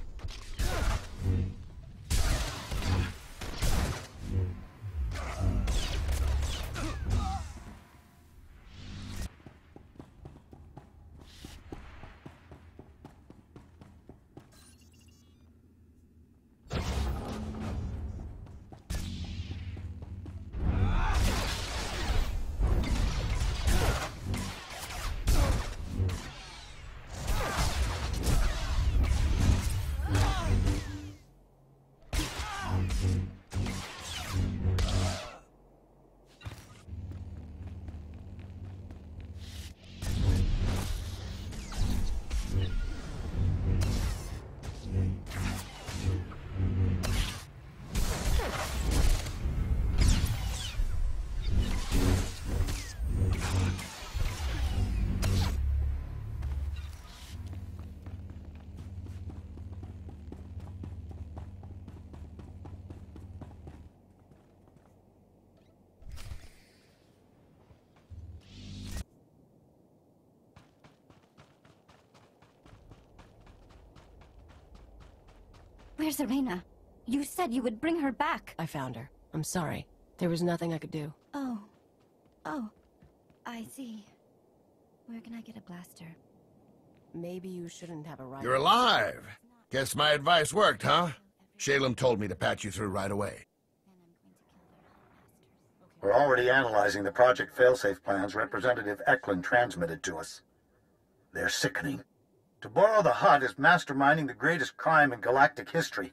Where's Irena? You said you would bring her back. I found her. I'm sorry. There was nothing I could do. Oh. Oh. I see. Where can I get a blaster? Maybe you shouldn't have a rifle. You're alive! Guess my advice worked, huh? Shalem told me to patch you through right away. We're already analyzing the Project Failsafe plans Representative Eklund transmitted to us. They're sickening. To borrow the Hutt is masterminding the greatest crime in galactic history.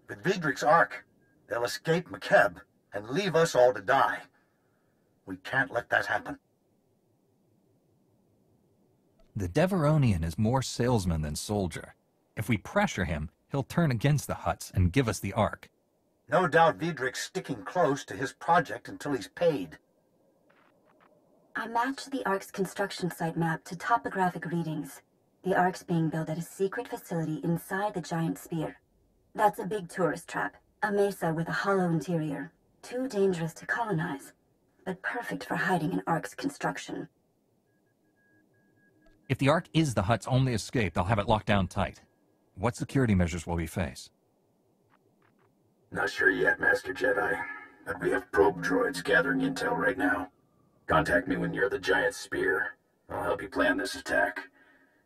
With Vidric's Ark, they'll escape McKeb and leave us all to die. We can't let that happen. The Deveronian is more salesman than soldier. If we pressure him, he'll turn against the Hutts and give us the Ark. No doubt Vidric's sticking close to his project until he's paid. I matched the Ark's construction site map to topographic readings. The Ark's being built at a secret facility inside the giant sphere. That's a big tourist trap, a mesa with a hollow interior. Too dangerous to colonize, but perfect for hiding an Ark's construction. If the Ark is the Hutt's only escape, they'll have it locked down tight. What security measures will we face? Not sure yet, Master Jedi. But we have probe droids gathering intel right now. Contact me when you're the giant spear. I'll help you plan this attack.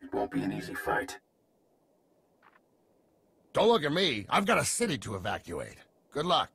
It won't be an easy fight. Don't look at me. I've got a city to evacuate. Good luck.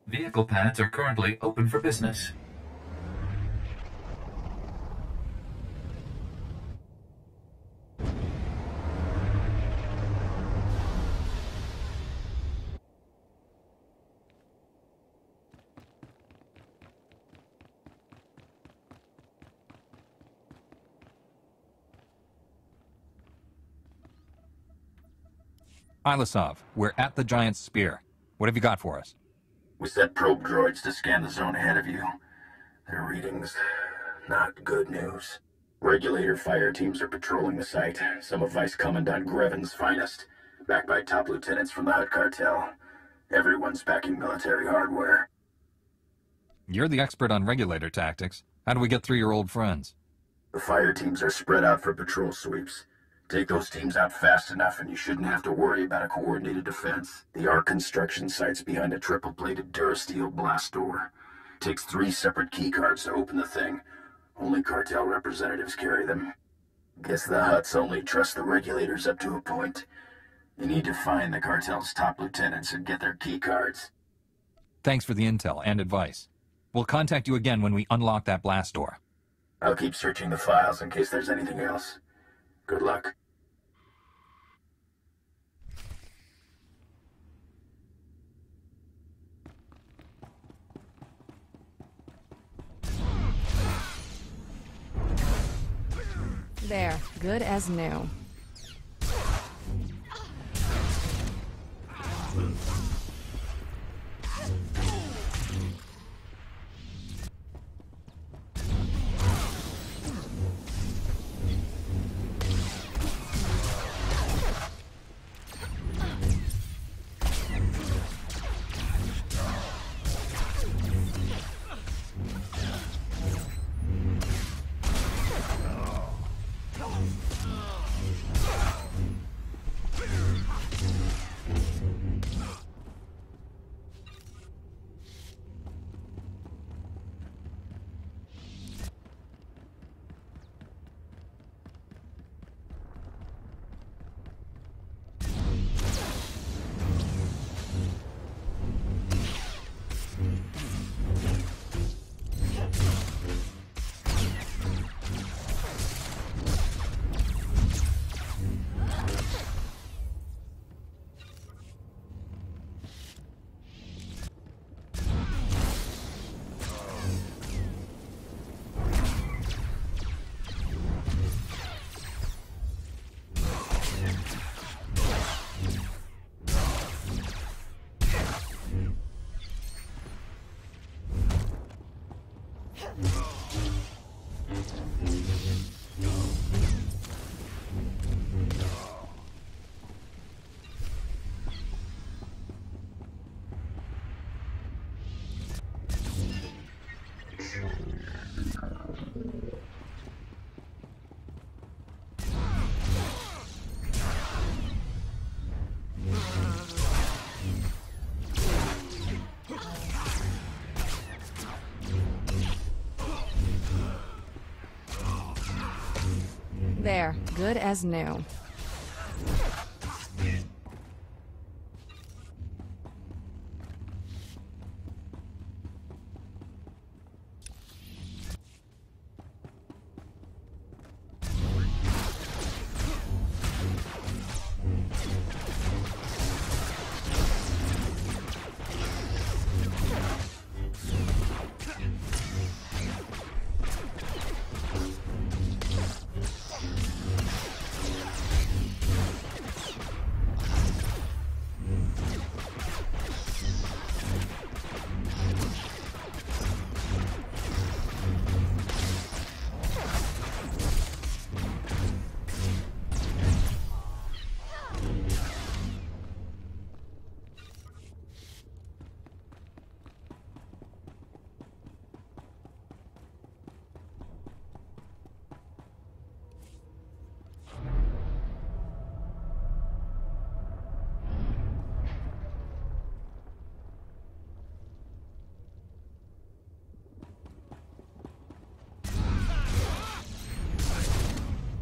Vehicle pads are currently open for business. Ilasov, we're at the giant spear. What have you got for us? We set probe droids to scan the zone ahead of you. Their readings, not good news. Regulator fire teams are patrolling the site, some of Vice Commandant Grevin's finest, backed by top lieutenants from the Hutt cartel. Everyone's packing military hardware. You're the expert on regulator tactics. How do we get through your old friends? The fire teams are spread out for patrol sweeps. Take those teams out fast enough and you shouldn't have to worry about a coordinated defense. The Ark construction site's behind a triple-bladed Durasteel blast door. Takes 3 separate keycards to open the thing. Only cartel representatives carry them. Guess the Hutts only trust the regulators up to a point. You need to find the cartel's top lieutenants and get their keycards. Thanks for the intel and advice. We'll contact you again when we unlock that blast door. I'll keep searching the files in case there's anything else. Good luck. There, good as new. There, good as new.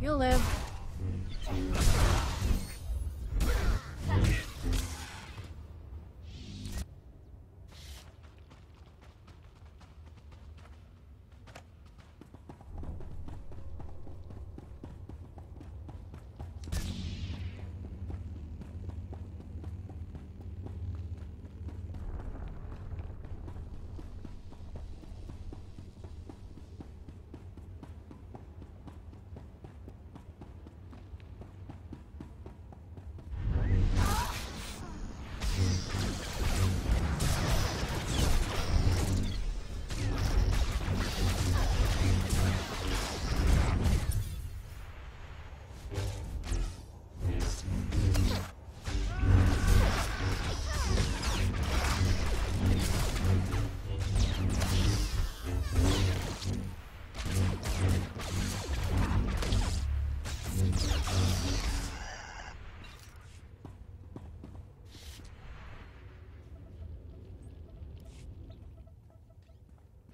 You'll live.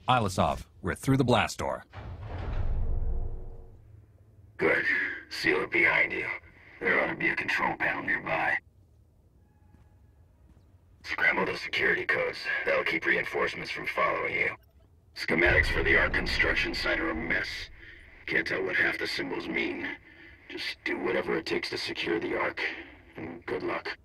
Ilasov, we're through the blast door. Good. Seal it behind you. There ought to be a control panel nearby. Scramble the security codes. That'll keep reinforcements from following you. Schematics for the Ark construction site are a mess. Can't tell what half the symbols mean. Just do whatever it takes to secure the Ark, and good luck.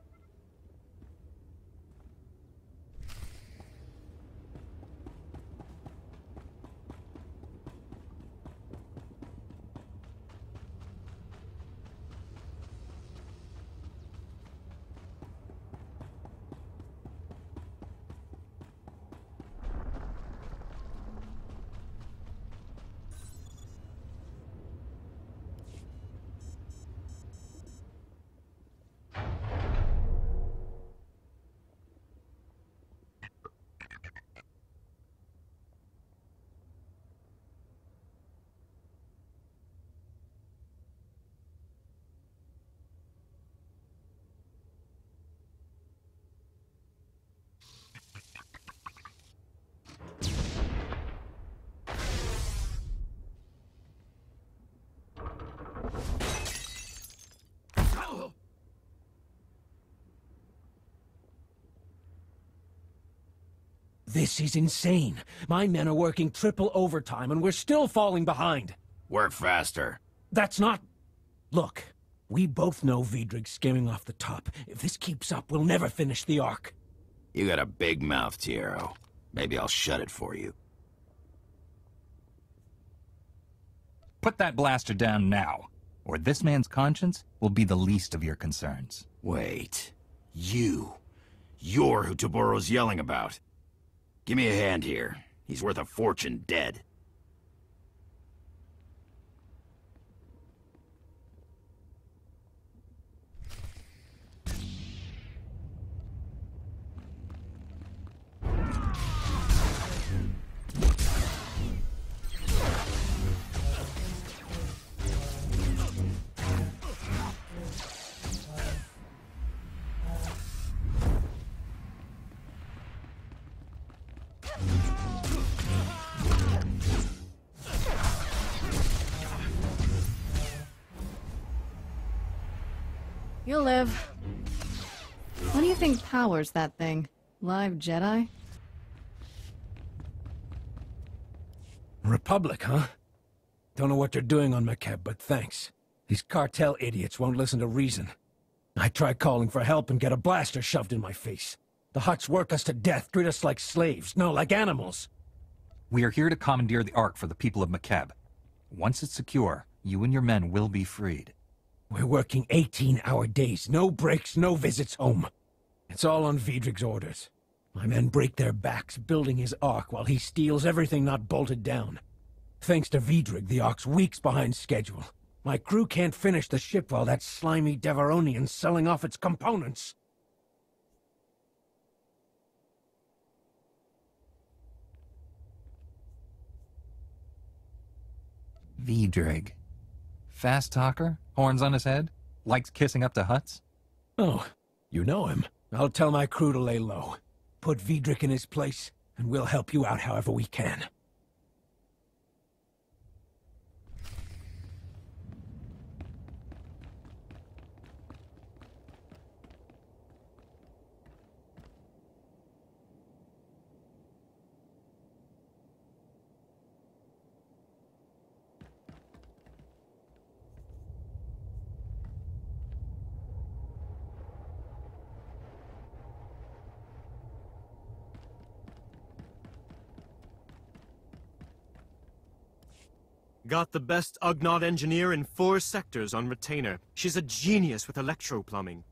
This is insane. My men are working triple overtime and we're still falling behind. Work faster. That's not... Look, we both know Vidrig's skimming off the top. If this keeps up, we'll never finish the Ark. You got a big mouth, Tiero. Maybe I'll shut it for you. Put that blaster down now, or this man's conscience will be the least of your concerns. Wait. You're who Taboro's yelling about. Give me a hand here. He's worth a fortune dead. You'll live. What do you think powers that thing? Live Jedi? Republic, huh? Don't know what they're doing on McKeb, but thanks. These cartel idiots won't listen to reason. I try calling for help and get a blaster shoved in my face. The Hutts work us to death, treat us like slaves, no, like animals. We are here to commandeer the Ark for the people of McKeb. Once it's secure, you and your men will be freed. We're working 18-hour days, no breaks, no visits home. It's all on Vidrig's orders. My men break their backs building his Ark while he steals everything not bolted down. Thanks to Vidrig, the Ark's weeks behind schedule. My crew can't finish the ship while that slimy Devaronian's selling off its components. Vidrig. Fast talker? Horns on his head? Likes kissing up to Hutts? Oh, you know him. I'll tell my crew to lay low. Put Vidrig in his place, and we'll help you out however we can. Got the best Ugnaught engineer in 4 sectors on retainer. She's a genius with electro-plumbing.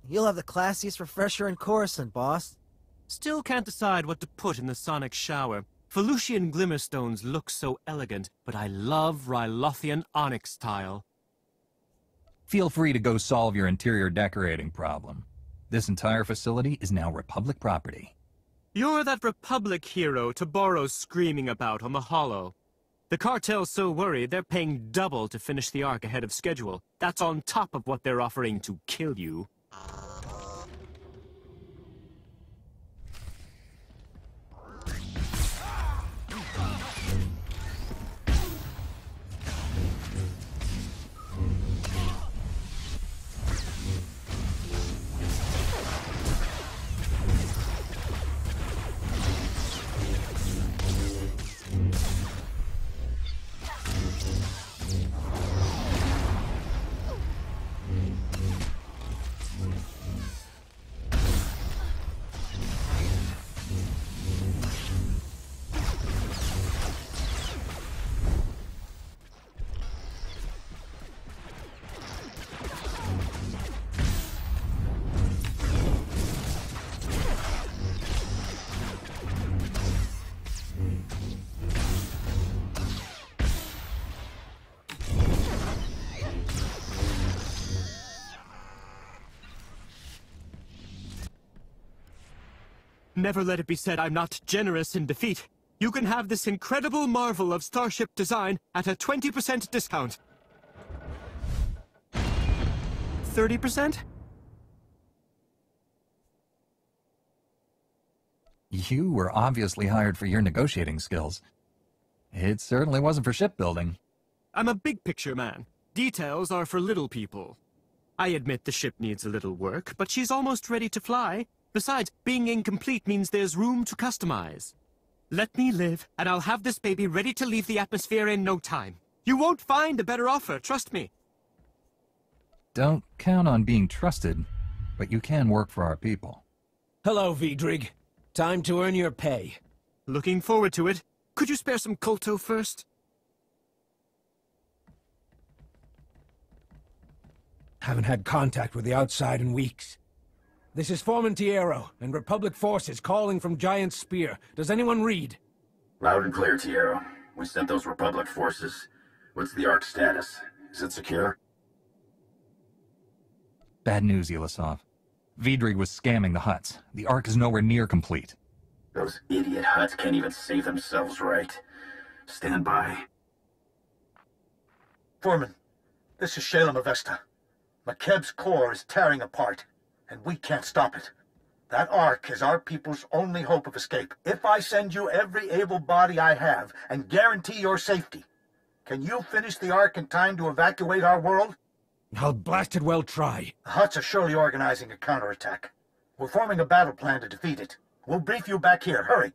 You'll have the classiest refresher in Coruscant, boss. Still can't decide what to put in the sonic shower. Felucian glimmerstones look so elegant, but I love Rylothian onyx tile. Feel free to go solve your interior decorating problem. This entire facility is now Republic property. You're that Republic hero Taboro's screaming about on the Hollow. The cartel's so worried they're paying double to finish the Ark ahead of schedule. That's on top of what they're offering to kill you. Never let it be said I'm not generous in defeat. You can have this incredible marvel of starship design at a 20% discount. 30%? You were obviously hired for your negotiating skills. It certainly wasn't for shipbuilding. I'm a big picture man. Details are for little people. I admit the ship needs a little work, but she's almost ready to fly. Besides, being incomplete means there's room to customize. Let me live, and I'll have this baby ready to leave the atmosphere in no time. You won't find a better offer, trust me. Don't count on being trusted, but you can work for our people. Hello, Vidrig. Time to earn your pay. Looking forward to it. Could you spare some colto first? Haven't had contact with the outside in weeks. This is Foreman Tiero, and Republic forces calling from Giant Spear. Does anyone read? Loud and clear, Tiero. We sent those Republic forces. What's the Ark status? Is it secure? Bad news, Ilisov. Vidrig was scamming the Hutts. The Ark is nowhere near complete. Those idiot Hutts can't even save themselves right. Stand by. Foreman, this is Shalem Avesta. McKebb's core is tearing apart, and we can't stop it. That Ark is our people's only hope of escape. If I send you every able body I have and guarantee your safety, can you finish the Ark in time to evacuate our world? I'll blasted well try. The Hutts are surely organizing a counterattack. We're forming a battle plan to defeat it. We'll brief you back here. Hurry.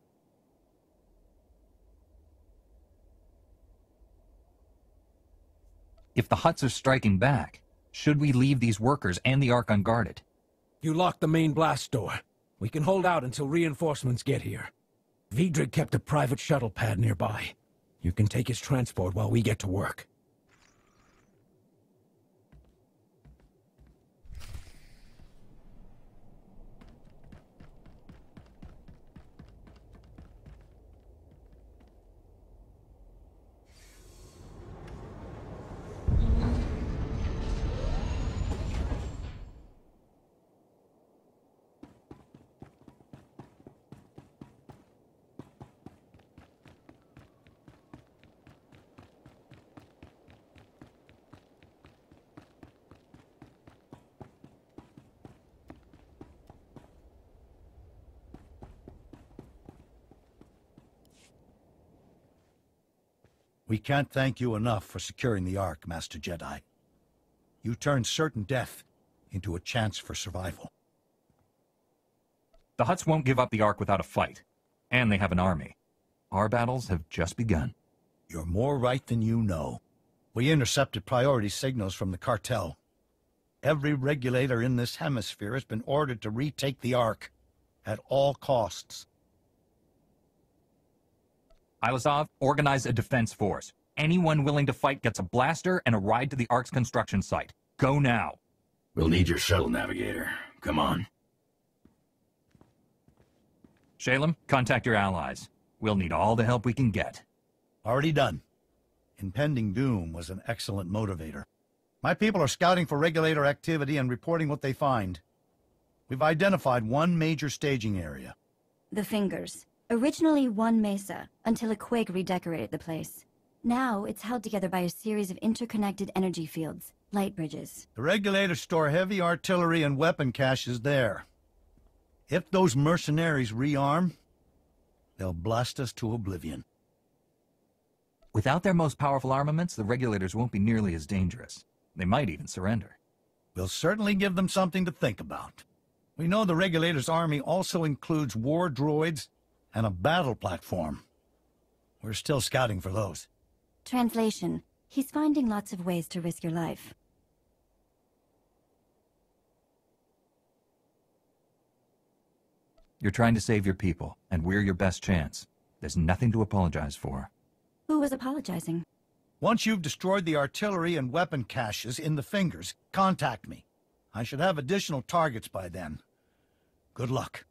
If the Hutts are striking back, should we leave these workers and the Ark unguarded? You locked the main blast door. We can hold out until reinforcements get here. Vidrig kept a private shuttle pad nearby. You can take his transport while we get to work. We can't thank you enough for securing the Ark, Master Jedi. You turned certain death into a chance for survival. The Hutts won't give up the Ark without a fight, and they have an army. Our battles have just begun. You're more right than you know. We intercepted priority signals from the cartel. Every regulator in this hemisphere has been ordered to retake the Ark at all costs. Ilisov, organize a defense force. Anyone willing to fight gets a blaster and a ride to the Ark's construction site. Go now. We'll need your shuttle, Navigator. Come on. Shalem, contact your allies. We'll need all the help we can get. Already done. Impending doom was an excellent motivator. My people are scouting for regulator activity and reporting what they find. We've identified one major staging area. The Fingers. Originally one mesa, until a quake redecorated the place. Now it's held together by a series of interconnected energy fields, light bridges. The regulators store heavy artillery and weapon caches there. If those mercenaries rearm, they'll blast us to oblivion. Without their most powerful armaments, the regulators won't be nearly as dangerous. They might even surrender. We'll certainly give them something to think about. We know the regulators' army also includes war droids and a battle platform. We're still scouting for those. Translation. He's finding lots of ways to risk your life. You're trying to save your people, and we're your best chance. There's nothing to apologize for. Who was apologizing? Once you've destroyed the artillery and weapon caches in the Fingers, contact me. I should have additional targets by then. Good luck.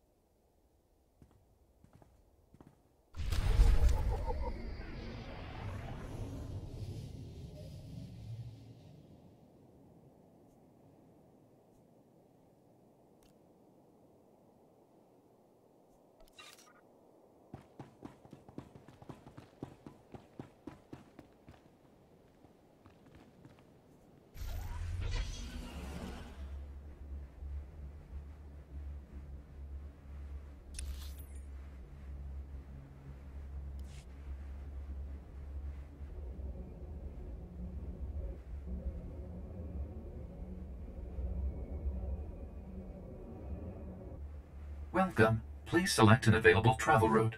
Welcome. Please select an available travel route.